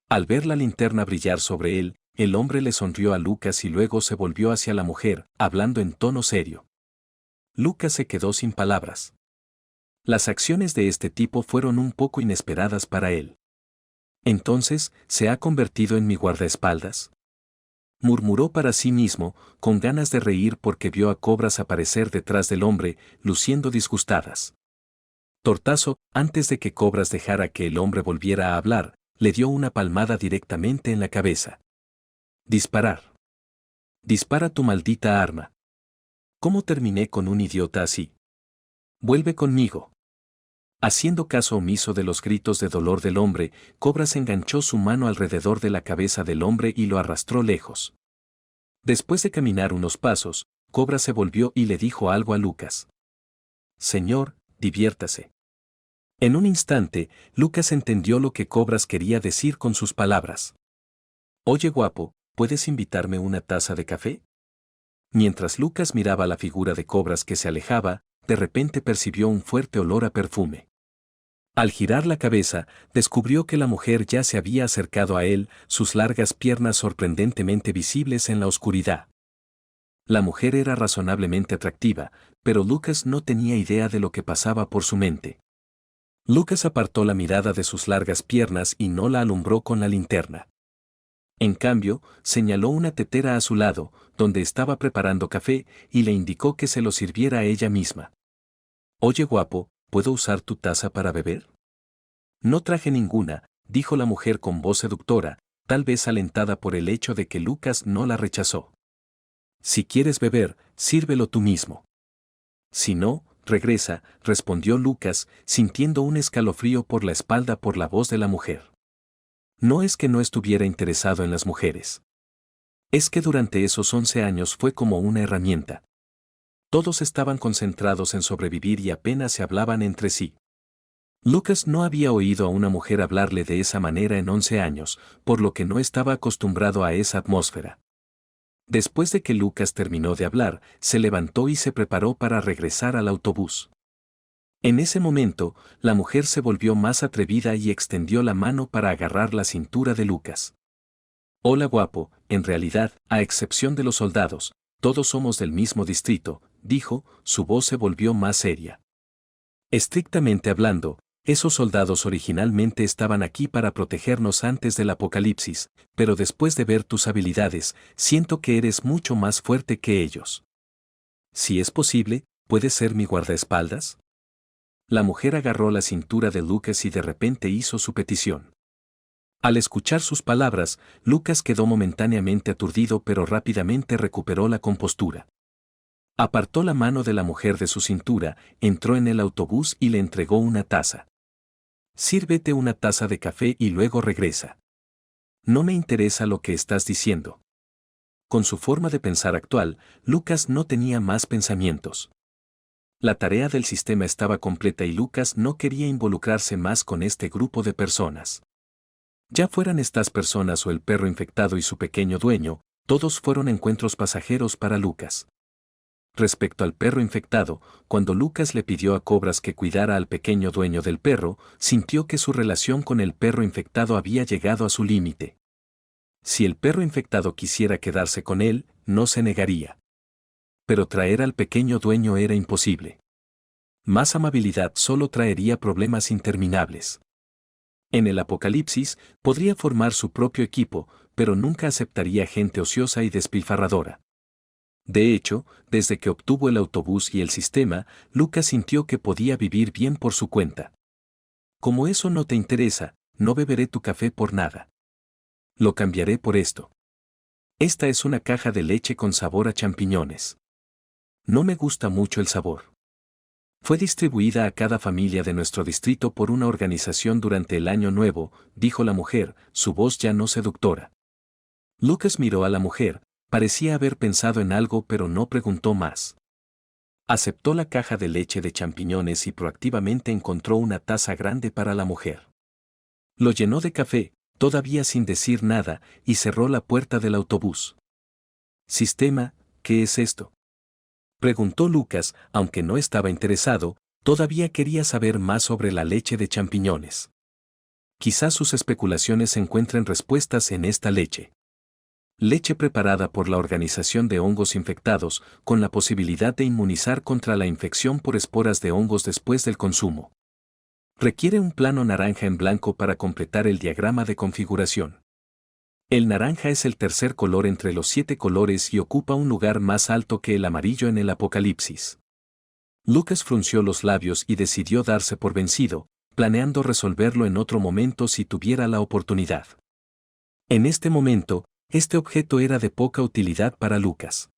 Al ver la linterna brillar sobre él, el hombre le sonrió a Lucas y luego se volvió hacia la mujer, hablando en tono serio. Lucas se quedó sin palabras. Las acciones de este tipo fueron un poco inesperadas para él. Entonces, ¿se ha convertido en mi guardaespaldas?, murmuró para sí mismo, con ganas de reír porque vio a cobras aparecer detrás del hombre, luciendo disgustadas. Tortazo, antes de que Cobras dejara que el hombre volviera a hablar, le dio una palmada directamente en la cabeza. Disparar. Dispara tu maldita arma. ¿Cómo terminé con un idiota así? Vuelve conmigo. Haciendo caso omiso de los gritos de dolor del hombre, Cobras enganchó su mano alrededor de la cabeza del hombre y lo arrastró lejos. Después de caminar unos pasos, Cobras se volvió y le dijo algo a Lucas. Señor, diviértase. En un instante, Lucas entendió lo que Cobras quería decir con sus palabras. Oye guapo, ¿puedes invitarme una taza de café? Mientras Lucas miraba la figura de Cobras que se alejaba, de repente percibió un fuerte olor a perfume. Al girar la cabeza, descubrió que la mujer ya se había acercado a él, sus largas piernas sorprendentemente visibles en la oscuridad. La mujer era razonablemente atractiva, pero Lucas no tenía idea de lo que pasaba por su mente. Lucas apartó la mirada de sus largas piernas y no la alumbró con la linterna. En cambio, señaló una tetera a su lado, donde estaba preparando café, y le indicó que se lo sirviera a ella misma. Oye guapo, ¿puedo usar tu taza para beber? No traje ninguna, dijo la mujer con voz seductora, tal vez alentada por el hecho de que Lucas no la rechazó. Si quieres beber, sírvelo tú mismo. Si no, regresa, respondió Lucas, sintiendo un escalofrío por la espalda por la voz de la mujer. No es que no estuviera interesado en las mujeres. Es que durante esos 11 años fue como una herramienta. Todos estaban concentrados en sobrevivir y apenas se hablaban entre sí. Lucas no había oído a una mujer hablarle de esa manera en 11 años, por lo que no estaba acostumbrado a esa atmósfera. Después de que Lucas terminó de hablar, se levantó y se preparó para regresar al autobús. En ese momento, la mujer se volvió más atrevida y extendió la mano para agarrar la cintura de Lucas. Hola guapo, en realidad, a excepción de los soldados, todos somos del mismo distrito, dijo, su voz se volvió más seria. Estrictamente hablando, esos soldados originalmente estaban aquí para protegernos antes del apocalipsis, pero después de ver tus habilidades, siento que eres mucho más fuerte que ellos. Si es posible, ¿puedes ser mi guardaespaldas? La mujer agarró la cintura de Lucas y de repente hizo su petición. Al escuchar sus palabras, Lucas quedó momentáneamente aturdido pero rápidamente recuperó la compostura. Apartó la mano de la mujer de su cintura, entró en el autobús y le entregó una taza. Sírvete una taza de café y luego regresa. No me interesa lo que estás diciendo. Con su forma de pensar actual, Lucas no tenía más pensamientos. La tarea del sistema estaba completa y Lucas no quería involucrarse más con este grupo de personas. Ya fueran estas personas o el perro infectado y su pequeño dueño, todos fueron encuentros pasajeros para Lucas. Respecto al perro infectado, cuando Lucas le pidió a Cobras que cuidara al pequeño dueño del perro, sintió que su relación con el perro infectado había llegado a su límite. Si el perro infectado quisiera quedarse con él, no se negaría. Pero traer al pequeño dueño era imposible. Más amabilidad solo traería problemas interminables. En el apocalipsis, podría formar su propio equipo, pero nunca aceptaría gente ociosa y despilfarradora. De hecho, desde que obtuvo el autobús y el sistema, Lucas sintió que podía vivir bien por su cuenta. Como eso no te interesa, no beberé tu café por nada. Lo cambiaré por esto. Esta es una caja de leche con sabor a champiñones. No me gusta mucho el sabor. Fue distribuida a cada familia de nuestro distrito por una organización durante el Año Nuevo, dijo la mujer, su voz ya no seductora. Lucas miró a la mujer, parecía haber pensado en algo pero no preguntó más. Aceptó la caja de leche de champiñones y proactivamente encontró una taza grande para la mujer. Lo llenó de café, todavía sin decir nada, y cerró la puerta del autobús. Sistema, ¿qué es esto?, preguntó Lucas, aunque no estaba interesado, todavía quería saber más sobre la leche de champiñones. Quizás sus especulaciones encuentren respuestas en esta leche. Leche preparada por la Organización de Hongos Infectados, con la posibilidad de inmunizar contra la infección por esporas de hongos después del consumo. Requiere un plano naranja en blanco para completar el diagrama de configuración. El naranja es el tercer color entre los 7 colores y ocupa un lugar más alto que el amarillo en el Apocalipsis. Lucas frunció los labios y decidió darse por vencido, planeando resolverlo en otro momento si tuviera la oportunidad. En este momento, este objeto era de poca utilidad para Lucas.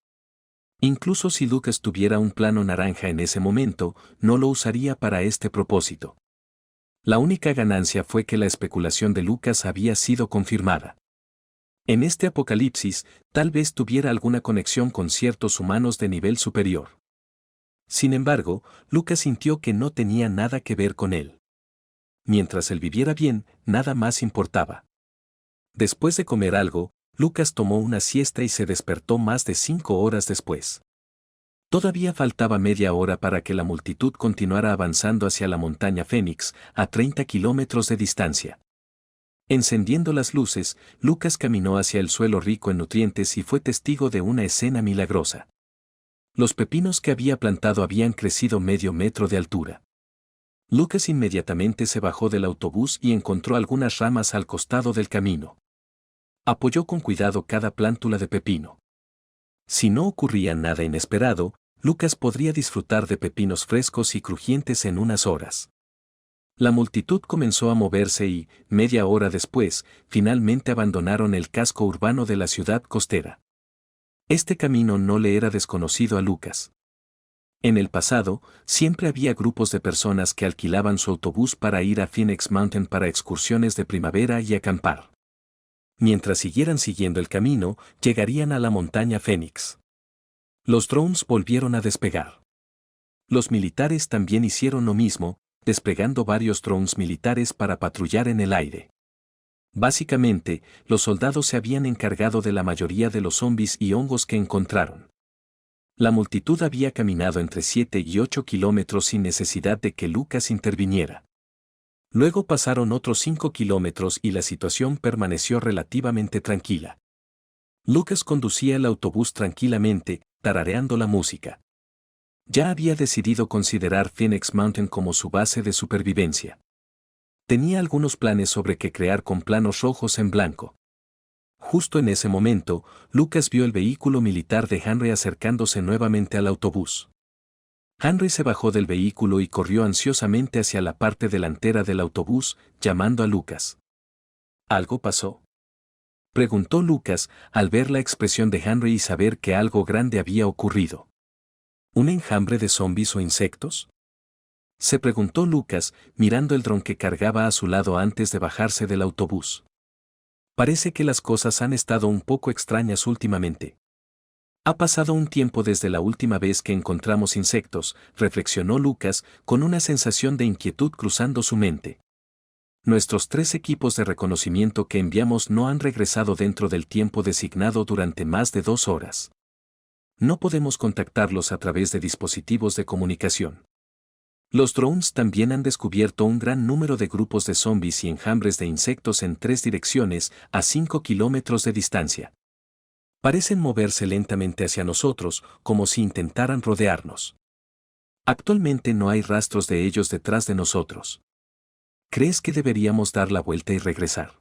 Incluso si Lucas tuviera un plano naranja en ese momento, no lo usaría para este propósito. La única ganancia fue que la especulación de Lucas había sido confirmada. En este apocalipsis, tal vez tuviera alguna conexión con ciertos humanos de nivel superior. Sin embargo, Lucas sintió que no tenía nada que ver con él. Mientras él viviera bien, nada más importaba. Después de comer algo, Lucas tomó una siesta y se despertó más de 5 horas después. Todavía faltaba media hora para que la multitud continuara avanzando hacia la montaña Fénix, a 30 kilómetros de distancia. Encendiendo las luces, Lucas caminó hacia el suelo rico en nutrientes y fue testigo de una escena milagrosa. Los pepinos que había plantado habían crecido medio metro de altura. Lucas inmediatamente se bajó del autobús y encontró algunas ramas al costado del camino. Apoyó con cuidado cada plántula de pepino. Si no ocurría nada inesperado, Lucas podría disfrutar de pepinos frescos y crujientes en unas horas. La multitud comenzó a moverse y, media hora después, finalmente abandonaron el casco urbano de la ciudad costera. Este camino no le era desconocido a Lucas. En el pasado, siempre había grupos de personas que alquilaban su autobús para ir a Phoenix Mountain para excursiones de primavera y acampar. Mientras siguieran siguiendo el camino, llegarían a la montaña Fénix. Los drones volvieron a despegar. Los militares también hicieron lo mismo, desplegando varios drones militares para patrullar en el aire. Básicamente, los soldados se habían encargado de la mayoría de los zombies y hongos que encontraron. La multitud había caminado entre 7 y 8 kilómetros sin necesidad de que Lucas interviniera. Luego pasaron otros 5 kilómetros y la situación permaneció relativamente tranquila. Lucas conducía el autobús tranquilamente, tarareando la música. Ya había decidido considerar Phoenix Mountain como su base de supervivencia. Tenía algunos planes sobre qué crear con planos rojos en blanco. Justo en ese momento, Lucas vio el vehículo militar de Henry acercándose nuevamente al autobús. Henry se bajó del vehículo y corrió ansiosamente hacia la parte delantera del autobús, llamando a Lucas. ¿Algo pasó?, preguntó Lucas al ver la expresión de Henry y saber que algo grande había ocurrido. ¿Un enjambre de zombies o insectos?, se preguntó Lucas, mirando el dron que cargaba a su lado antes de bajarse del autobús. Parece que las cosas han estado un poco extrañas últimamente. Ha pasado un tiempo desde la última vez que encontramos insectos, reflexionó Lucas, con una sensación de inquietud cruzando su mente. Nuestros 3 equipos de reconocimiento que enviamos no han regresado dentro del tiempo designado durante más de 2 horas. No podemos contactarlos a través de dispositivos de comunicación. Los drones también han descubierto un gran número de grupos de zombies y enjambres de insectos en 3 direcciones, a 5 kilómetros de distancia. Parecen moverse lentamente hacia nosotros, como si intentaran rodearnos. Actualmente no hay rastros de ellos detrás de nosotros. ¿Crees que deberíamos dar la vuelta y regresar?,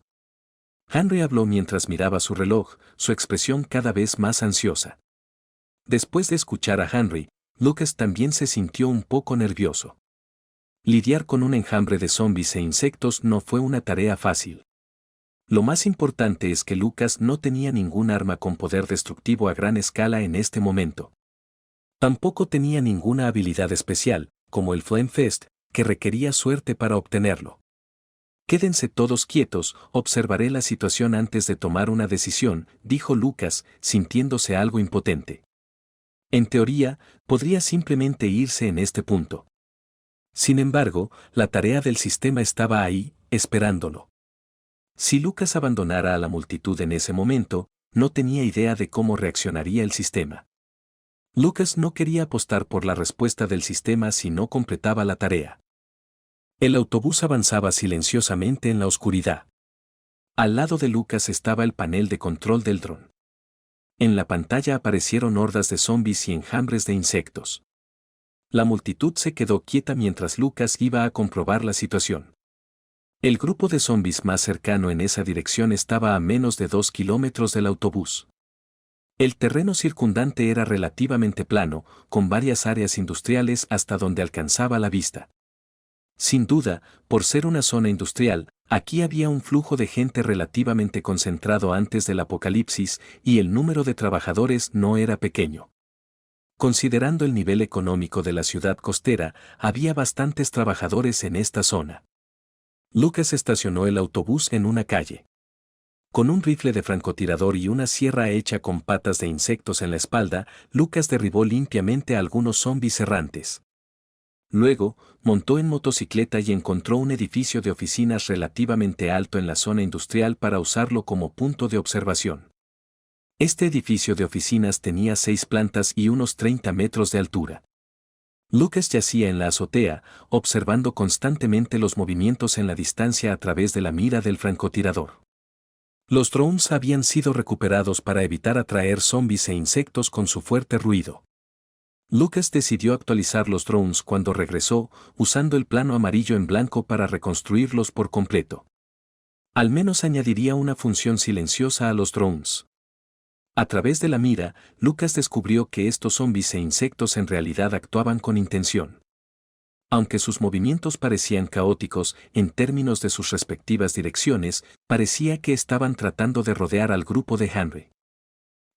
Henry habló mientras miraba su reloj, su expresión cada vez más ansiosa. Después de escuchar a Henry, Lucas también se sintió un poco nervioso. Lidiar con un enjambre de zombies e insectos no fue una tarea fácil. Lo más importante es que Lucas no tenía ningún arma con poder destructivo a gran escala en este momento. Tampoco tenía ninguna habilidad especial, como el Flame Fist, que requería suerte para obtenerlo. Quédense todos quietos, observaré la situación antes de tomar una decisión, dijo Lucas, sintiéndose algo impotente. En teoría, podría simplemente irse en este punto. Sin embargo, la tarea del sistema estaba ahí, esperándolo. Si Lucas abandonara a la multitud en ese momento, no tenía idea de cómo reaccionaría el sistema. Lucas no quería apostar por la respuesta del sistema si no completaba la tarea. El autobús avanzaba silenciosamente en la oscuridad. Al lado de Lucas estaba el panel de control del dron. En la pantalla aparecieron hordas de zombies y enjambres de insectos. La multitud se quedó quieta mientras Lucas iba a comprobar la situación. El grupo de zombies más cercano en esa dirección estaba a menos de 2 kilómetros del autobús. El terreno circundante era relativamente plano, con varias áreas industriales hasta donde alcanzaba la vista. Sin duda, por ser una zona industrial, aquí había un flujo de gente relativamente concentrado antes del apocalipsis y el número de trabajadores no era pequeño. Considerando el nivel económico de la ciudad costera, había bastantes trabajadores en esta zona. Lucas estacionó el autobús en una calle. Con un rifle de francotirador y una sierra hecha con patas de insectos en la espalda, Lucas derribó limpiamente a algunos zombis errantes. Luego, montó en motocicleta y encontró un edificio de oficinas relativamente alto en la zona industrial para usarlo como punto de observación. Este edificio de oficinas tenía 6 plantas y unos 30 metros de altura. Lucas yacía en la azotea, observando constantemente los movimientos en la distancia a través de la mira del francotirador. Los drones habían sido recuperados para evitar atraer zombies e insectos con su fuerte ruido. Lucas decidió actualizar los drones cuando regresó, usando el plano amarillo en blanco para reconstruirlos por completo. Al menos añadiría una función silenciosa a los drones. A través de la mira, Lucas descubrió que estos zombies e insectos en realidad actuaban con intención. Aunque sus movimientos parecían caóticos en términos de sus respectivas direcciones, parecía que estaban tratando de rodear al grupo de Henry.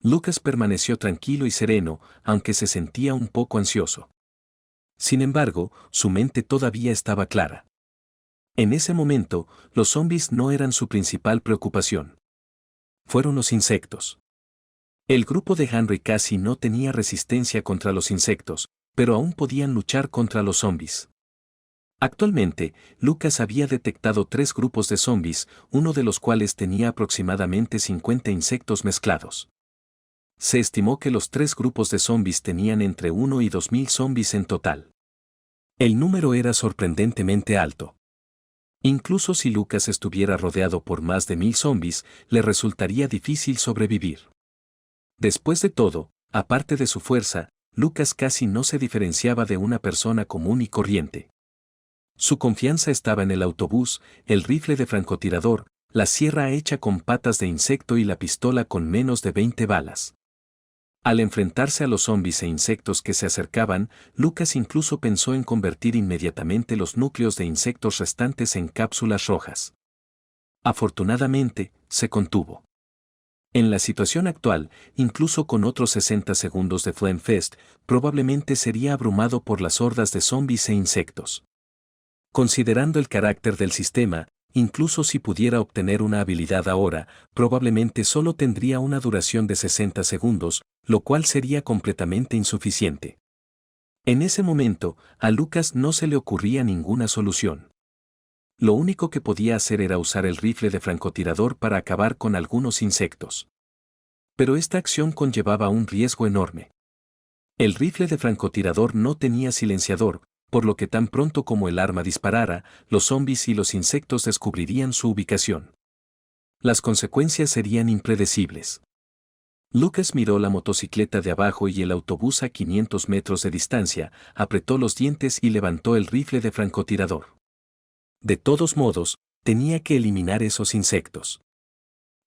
Lucas permaneció tranquilo y sereno, aunque se sentía un poco ansioso. Sin embargo, su mente todavía estaba clara. En ese momento, los zombies no eran su principal preocupación. Fueron los insectos. El grupo de Henry casi no tenía resistencia contra los insectos, pero aún podían luchar contra los zombies. Actualmente, Lucas había detectado 3 grupos de zombies, uno de los cuales tenía aproximadamente 50 insectos mezclados. Se estimó que los 3 grupos de zombies tenían entre 1 y 2.000 zombies en total. El número era sorprendentemente alto. Incluso si Lucas estuviera rodeado por más de 1.000 zombies, le resultaría difícil sobrevivir. Después de todo, aparte de su fuerza, Lucas casi no se diferenciaba de una persona común y corriente. Su confianza estaba en el autobús, el rifle de francotirador, la sierra hecha con patas de insecto y la pistola con menos de 20 balas. Al enfrentarse a los zombies e insectos que se acercaban, Lucas incluso pensó en convertir inmediatamente los núcleos de insectos restantes en cápsulas rojas. Afortunadamente, se contuvo. En la situación actual, incluso con otros 60 segundos de Flame Fest, probablemente sería abrumado por las hordas de zombies e insectos. Considerando el carácter del sistema, incluso si pudiera obtener una habilidad ahora, probablemente solo tendría una duración de 60 segundos, lo cual sería completamente insuficiente. En ese momento, a Lucas no se le ocurría ninguna solución. Lo único que podía hacer era usar el rifle de francotirador para acabar con algunos insectos. Pero esta acción conllevaba un riesgo enorme. El rifle de francotirador no tenía silenciador, por lo que tan pronto como el arma disparara, los zombies y los insectos descubrirían su ubicación. Las consecuencias serían impredecibles. Lucas miró la motocicleta de abajo y el autobús a 500 metros de distancia, apretó los dientes y levantó el rifle de francotirador. De todos modos, tenía que eliminar esos insectos.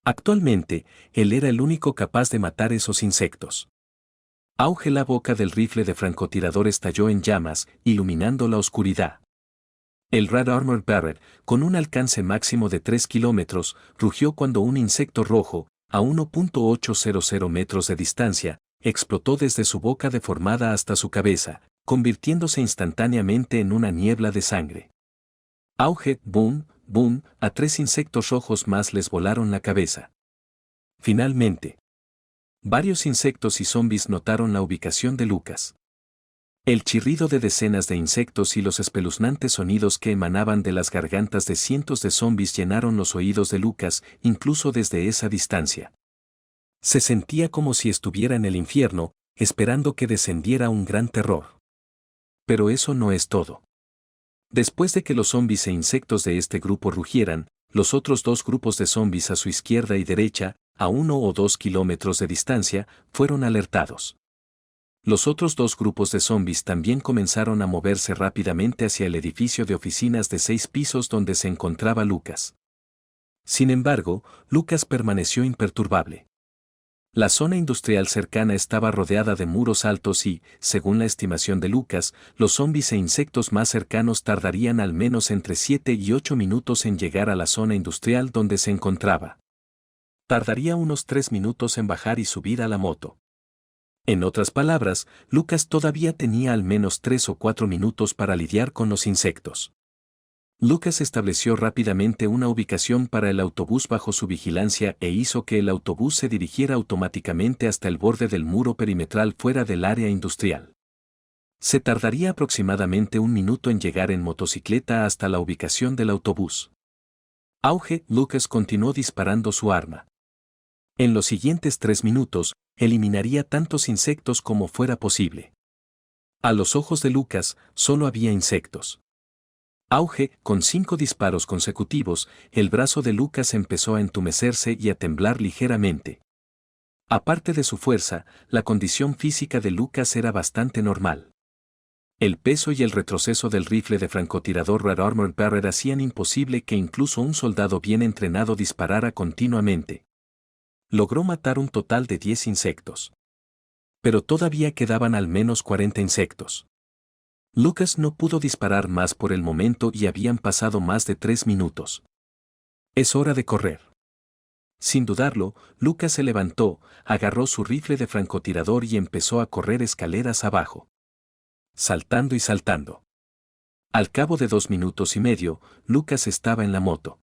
Actualmente, él era el único capaz de matar esos insectos. Auge la boca del rifle de francotirador estalló en llamas, iluminando la oscuridad. El Red Armor Bearer, con un alcance máximo de 3 kilómetros, rugió cuando un insecto rojo, a 1.800 metros de distancia, explotó desde su boca deformada hasta su cabeza, convirtiéndose instantáneamente en una niebla de sangre. Auge, boom, boom, a 3 insectos rojos más les volaron la cabeza. Finalmente, varios insectos y zombies notaron la ubicación de Lucas. El chirrido de decenas de insectos y los espeluznantes sonidos que emanaban de las gargantas de cientos de zombies llenaron los oídos de Lucas, incluso desde esa distancia. Se sentía como si estuviera en el infierno, esperando que descendiera un gran terror. Pero eso no es todo. Después de que los zombis e insectos de este grupo rugieran, los otros dos grupos de zombis a su izquierda y derecha, a 1 o 2 kilómetros de distancia, fueron alertados. Los otros dos grupos de zombis también comenzaron a moverse rápidamente hacia el edificio de oficinas de 6 pisos donde se encontraba Lucas. Sin embargo, Lucas permaneció imperturbable. La zona industrial cercana estaba rodeada de muros altos y, según la estimación de Lucas, los zombis e insectos más cercanos tardarían al menos entre 7 y 8 minutos en llegar a la zona industrial donde se encontraba. Tardaría unos 3 minutos en bajar y subir a la moto. En otras palabras, Lucas todavía tenía al menos 3 o 4 minutos para lidiar con los insectos. Lucas estableció rápidamente una ubicación para el autobús bajo su vigilancia e hizo que el autobús se dirigiera automáticamente hasta el borde del muro perimetral fuera del área industrial. Se tardaría aproximadamente 1 minuto en llegar en motocicleta hasta la ubicación del autobús. Lucas continuó disparando su arma. En los siguientes 3 minutos, eliminaría tantos insectos como fuera posible. A los ojos de Lucas, solo había insectos. Con 5 disparos consecutivos, el brazo de Lucas empezó a entumecerse y a temblar ligeramente. Aparte de su fuerza, la condición física de Lucas era bastante normal. El peso y el retroceso del rifle de francotirador Red Armor Barrett hacían imposible que incluso un soldado bien entrenado disparara continuamente. Logró matar un total de 10 insectos. Pero todavía quedaban al menos 40 insectos. Lucas no pudo disparar más por el momento y habían pasado más de 3 minutos. Es hora de correr. Sin dudarlo, Lucas se levantó, agarró su rifle de francotirador y empezó a correr escaleras abajo. Saltando y saltando. Al cabo de 2 minutos y medio, Lucas estaba en la moto.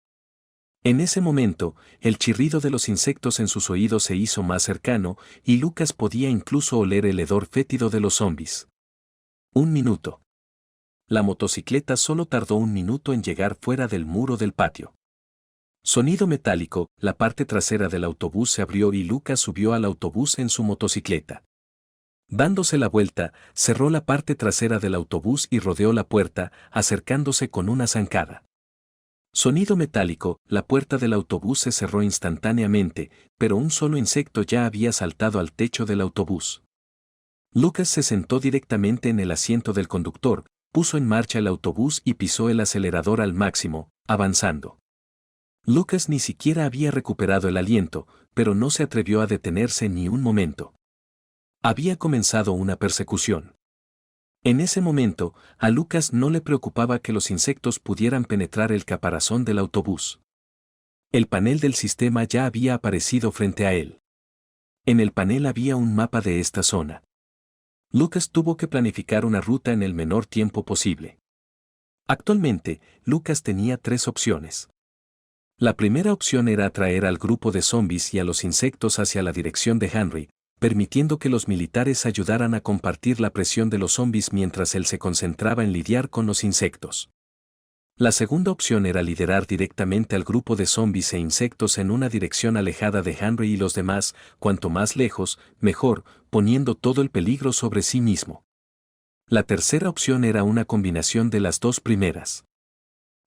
En ese momento, el chirrido de los insectos en sus oídos se hizo más cercano y Lucas podía incluso oler el hedor fétido de los zombis. 1 minuto. La motocicleta solo tardó 1 minuto en llegar fuera del muro del patio. Sonido metálico, la parte trasera del autobús se abrió y Lucas subió al autobús en su motocicleta. Dándose la vuelta, cerró la parte trasera del autobús y rodeó la puerta, acercándose con una zancada. Sonido metálico, la puerta del autobús se cerró instantáneamente, pero un solo insecto ya había saltado al techo del autobús. Lucas se sentó directamente en el asiento del conductor, puso en marcha el autobús y pisó el acelerador al máximo, avanzando. Lucas ni siquiera había recuperado el aliento, pero no se atrevió a detenerse ni un momento. Había comenzado una persecución. En ese momento, a Lucas no le preocupaba que los insectos pudieran penetrar el caparazón del autobús. El panel del sistema ya había aparecido frente a él. En el panel había un mapa de esta zona. Lucas tuvo que planificar una ruta en el menor tiempo posible. Actualmente, Lucas tenía 3 opciones. La primera opción era atraer al grupo de zombies y a los insectos hacia la dirección de Henry, permitiendo que los militares ayudaran a compartir la presión de los zombies mientras él se concentraba en lidiar con los insectos. La segunda opción era liderar directamente al grupo de zombies e insectos en una dirección alejada de Henry y los demás, cuanto más lejos, mejor, poniendo todo el peligro sobre sí mismo. La tercera opción era una combinación de las 2 primeras.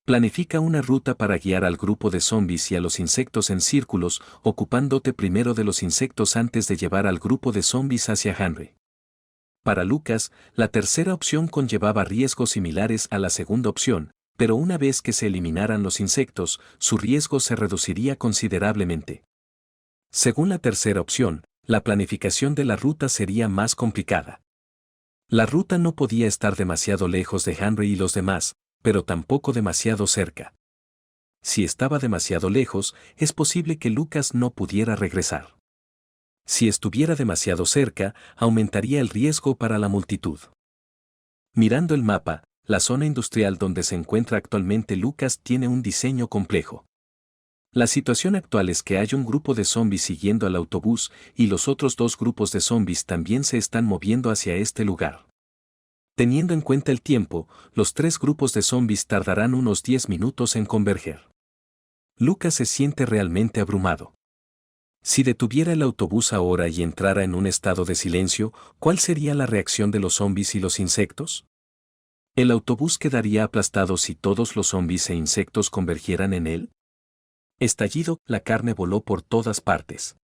Planifica una ruta para guiar al grupo de zombies y a los insectos en círculos, ocupándote primero de los insectos antes de llevar al grupo de zombies hacia Henry. Para Lucas, la tercera opción conllevaba riesgos similares a la segunda opción, pero una vez que se eliminaran los insectos, su riesgo se reduciría considerablemente. Según la tercera opción, la planificación de la ruta sería más complicada. La ruta no podía estar demasiado lejos de Henry y los demás, pero tampoco demasiado cerca. Si estaba demasiado lejos, es posible que Lucas no pudiera regresar. Si estuviera demasiado cerca, aumentaría el riesgo para la multitud. Mirando el mapa, la zona industrial donde se encuentra actualmente Lucas tiene un diseño complejo. La situación actual es que hay un grupo de zombies siguiendo al autobús y los otros 2 grupos de zombies también se están moviendo hacia este lugar. Teniendo en cuenta el tiempo, los 3 grupos de zombies tardarán unos 10 minutos en converger. Lucas se siente realmente abrumado. Si detuviera el autobús ahora y entrara en un estado de silencio, ¿cuál sería la reacción de los zombies y los insectos? ¿El autobús quedaría aplastado si todos los zombies e insectos convergieran en él? Estallido, la carne voló por todas partes.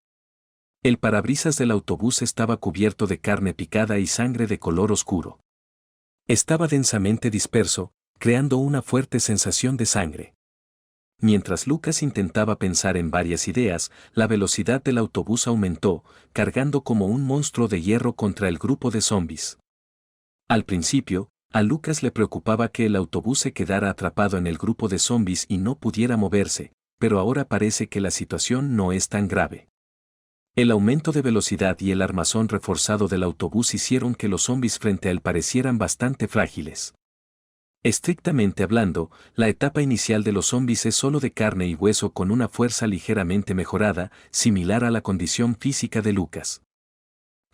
El parabrisas del autobús estaba cubierto de carne picada y sangre de color oscuro. Estaba densamente disperso, creando una fuerte sensación de sangre. Mientras Lucas intentaba pensar en varias ideas, la velocidad del autobús aumentó, cargando como un monstruo de hierro contra el grupo de zombies. Al principio, a Lucas le preocupaba que el autobús se quedara atrapado en el grupo de zombies y no pudiera moverse, pero ahora parece que la situación no es tan grave. El aumento de velocidad y el armazón reforzado del autobús hicieron que los zombies frente a él parecieran bastante frágiles. Estrictamente hablando, la etapa inicial de los zombies es solo de carne y hueso con una fuerza ligeramente mejorada, similar a la condición física de Lucas.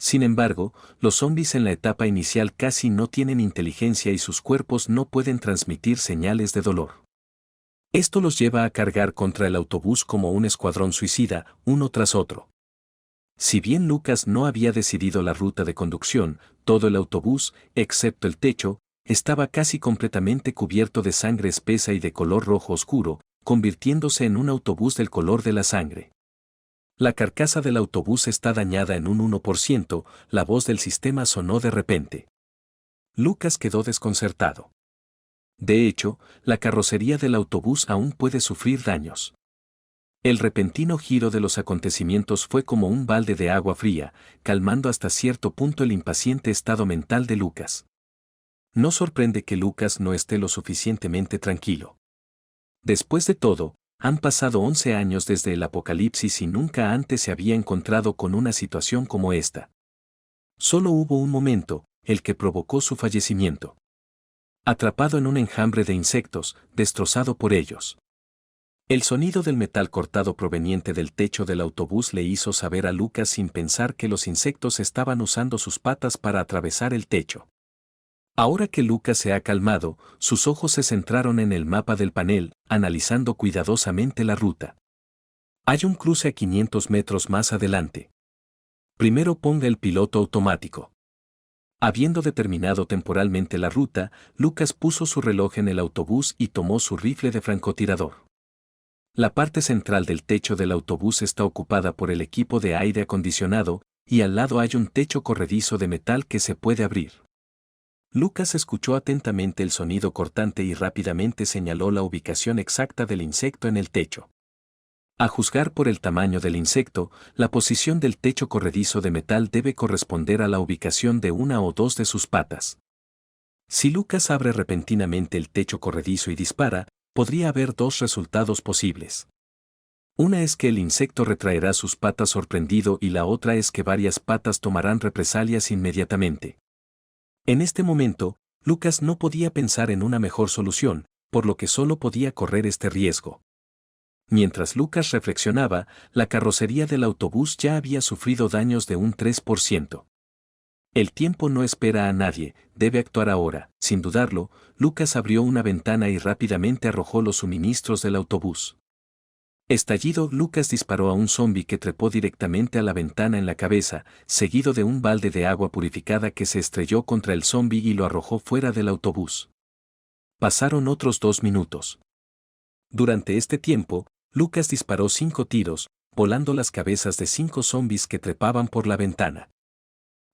Sin embargo, los zombies en la etapa inicial casi no tienen inteligencia y sus cuerpos no pueden transmitir señales de dolor. Esto los lleva a cargar contra el autobús como un escuadrón suicida, uno tras otro. Si bien Lucas no había decidido la ruta de conducción, todo el autobús, excepto el techo, estaba casi completamente cubierto de sangre espesa y de color rojo oscuro, convirtiéndose en un autobús del color de la sangre. La carcasa del autobús está dañada en un 1%, la voz del sistema sonó de repente. Lucas quedó desconcertado. De hecho, la carrocería del autobús aún puede sufrir daños. El repentino giro de los acontecimientos fue como un balde de agua fría, calmando hasta cierto punto el impaciente estado mental de Lucas. No sorprende que Lucas no esté lo suficientemente tranquilo. Después de todo, han pasado 11 años desde el apocalipsis y nunca antes se había encontrado con una situación como esta. Solo hubo un momento, el que provocó su fallecimiento. Atrapado en un enjambre de insectos, destrozado por ellos. El sonido del metal cortado proveniente del techo del autobús le hizo saber a Lucas sin pensar que los insectos estaban usando sus patas para atravesar el techo. Ahora que Lucas se ha calmado, sus ojos se centraron en el mapa del panel, analizando cuidadosamente la ruta. Hay un cruce a 500 metros más adelante. Primero ponga el piloto automático. Habiendo determinado temporalmente la ruta, Lucas puso su reloj en el autobús y tomó su rifle de francotirador. La parte central del techo del autobús está ocupada por el equipo de aire acondicionado, y al lado hay un techo corredizo de metal que se puede abrir. Lucas escuchó atentamente el sonido cortante y rápidamente señaló la ubicación exacta del insecto en el techo. A juzgar por el tamaño del insecto, la posición del techo corredizo de metal debe corresponder a la ubicación de una o dos de sus patas. Si Lucas abre repentinamente el techo corredizo y dispara, podría haber dos resultados posibles. Una es que el insecto retraerá sus patas sorprendido y la otra es que varias patas tomarán represalias inmediatamente. En este momento, Lucas no podía pensar en una mejor solución, por lo que solo podía correr este riesgo. Mientras Lucas reflexionaba, la carrocería del autobús ya había sufrido daños de un 3%. El tiempo no espera a nadie, debe actuar ahora. Sin dudarlo, Lucas abrió una ventana y rápidamente arrojó los suministros del autobús. Estallido, Lucas disparó a un zombi que trepó directamente a la ventana en la cabeza, seguido de un balde de agua purificada que se estrelló contra el zombi y lo arrojó fuera del autobús. Pasaron otros 2 minutos. Durante este tiempo, Lucas disparó 5 tiros, volando las cabezas de 5 zombis que trepaban por la ventana.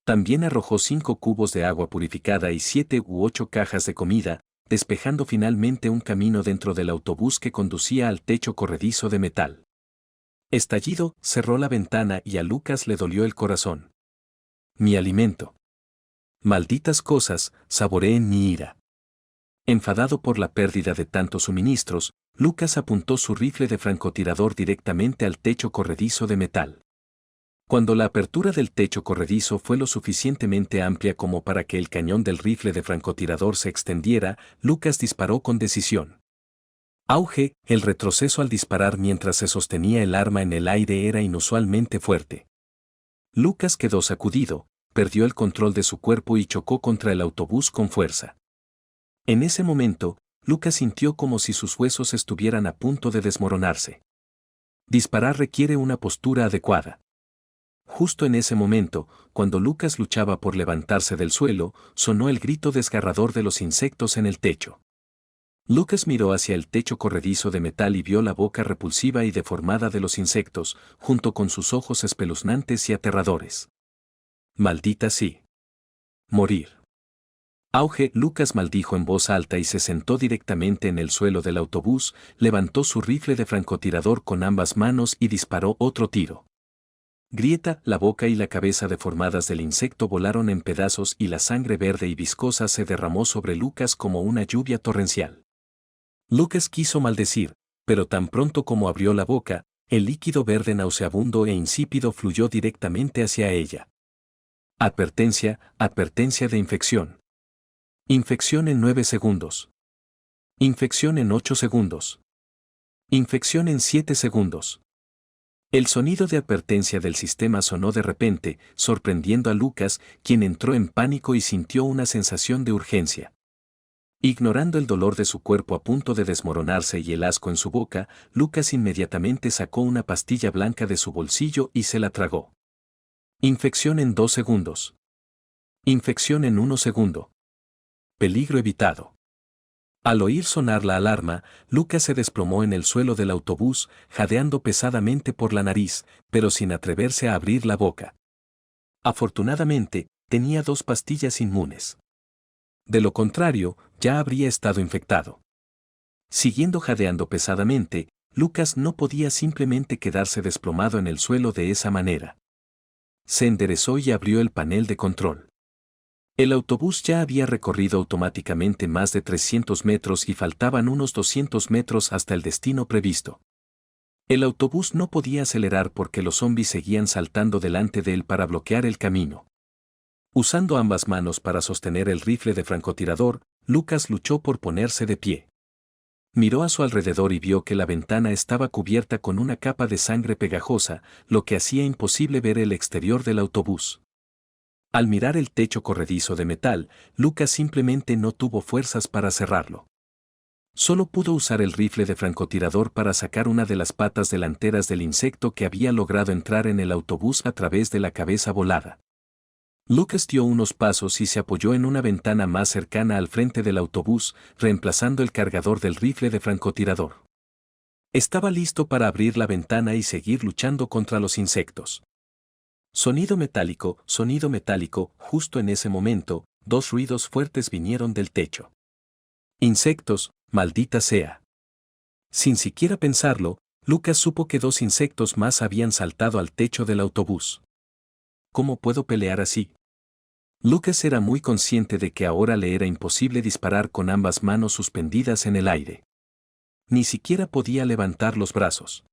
También arrojó 5 cubos de agua purificada y 7 u 8 cajas de comida, despejando finalmente un camino dentro del autobús que conducía al techo corredizo de metal. Estallido, cerró la ventana y a Lucas le dolió el corazón. Mi alimento. Malditas cosas, saboreé en mi ira. Enfadado por la pérdida de tantos suministros, Lucas apuntó su rifle de francotirador directamente al techo corredizo de metal. Cuando la apertura del techo corredizo fue lo suficientemente amplia como para que el cañón del rifle de francotirador se extendiera, Lucas disparó con decisión. Auge, el retroceso al disparar mientras se sostenía el arma en el aire era inusualmente fuerte. Lucas quedó sacudido, perdió el control de su cuerpo y chocó contra el autobús con fuerza. En ese momento, Lucas sintió como si sus huesos estuvieran a punto de desmoronarse. Disparar requiere una postura adecuada. Justo en ese momento, cuando Lucas luchaba por levantarse del suelo, sonó el grito desgarrador de los insectos en el techo. Lucas miró hacia el techo corredizo de metal y vio la boca repulsiva y deformada de los insectos, junto con sus ojos espeluznantes y aterradores. Maldita sí. Morir. Auge, Lucas maldijo en voz alta y se sentó directamente en el suelo del autobús, levantó su rifle de francotirador con ambas manos y disparó otro tiro. Grieta, la boca y la cabeza deformadas del insecto volaron en pedazos y la sangre verde y viscosa se derramó sobre Lucas como una lluvia torrencial. Lucas quiso maldecir, pero tan pronto como abrió la boca, el líquido verde nauseabundo e insípido fluyó directamente hacia ella. Advertencia, advertencia de infección. Infección en 9 segundos. Infección en 8 segundos. Infección en 7 segundos. El sonido de advertencia del sistema sonó de repente, sorprendiendo a Lucas, quien entró en pánico y sintió una sensación de urgencia. Ignorando el dolor de su cuerpo a punto de desmoronarse y el asco en su boca, Lucas inmediatamente sacó una pastilla blanca de su bolsillo y se la tragó. Infección en 2 segundos. Infección en 1 segundo. Peligro evitado. Al oír sonar la alarma, Lucas se desplomó en el suelo del autobús, jadeando pesadamente por la nariz, pero sin atreverse a abrir la boca. Afortunadamente, tenía 2 pastillas inmunes. De lo contrario, ya habría estado infectado. Siguiendo jadeando pesadamente, Lucas no podía simplemente quedarse desplomado en el suelo de esa manera. Se enderezó y abrió el panel de control. El autobús ya había recorrido automáticamente más de 300 metros y faltaban unos 200 metros hasta el destino previsto. El autobús no podía acelerar porque los zombies seguían saltando delante de él para bloquear el camino. Usando ambas manos para sostener el rifle de francotirador, Lucas luchó por ponerse de pie. Miró a su alrededor y vio que la ventana estaba cubierta con una capa de sangre pegajosa, lo que hacía imposible ver el exterior del autobús. Al mirar el techo corredizo de metal, Lucas simplemente no tuvo fuerzas para cerrarlo. Solo pudo usar el rifle de francotirador para sacar una de las patas delanteras del insecto que había logrado entrar en el autobús a través de la cabeza volada. Lucas dio unos pasos y se apoyó en una ventana más cercana al frente del autobús, reemplazando el cargador del rifle de francotirador. Estaba listo para abrir la ventana y seguir luchando contra los insectos. Sonido metálico, justo en ese momento, 2 ruidos fuertes vinieron del techo. Insectos, maldita sea. Sin siquiera pensarlo, Lucas supo que 2 insectos más habían saltado al techo del autobús. ¿Cómo puedo pelear así? Lucas era muy consciente de que ahora le era imposible disparar con ambas manos suspendidas en el aire. Ni siquiera podía levantar los brazos.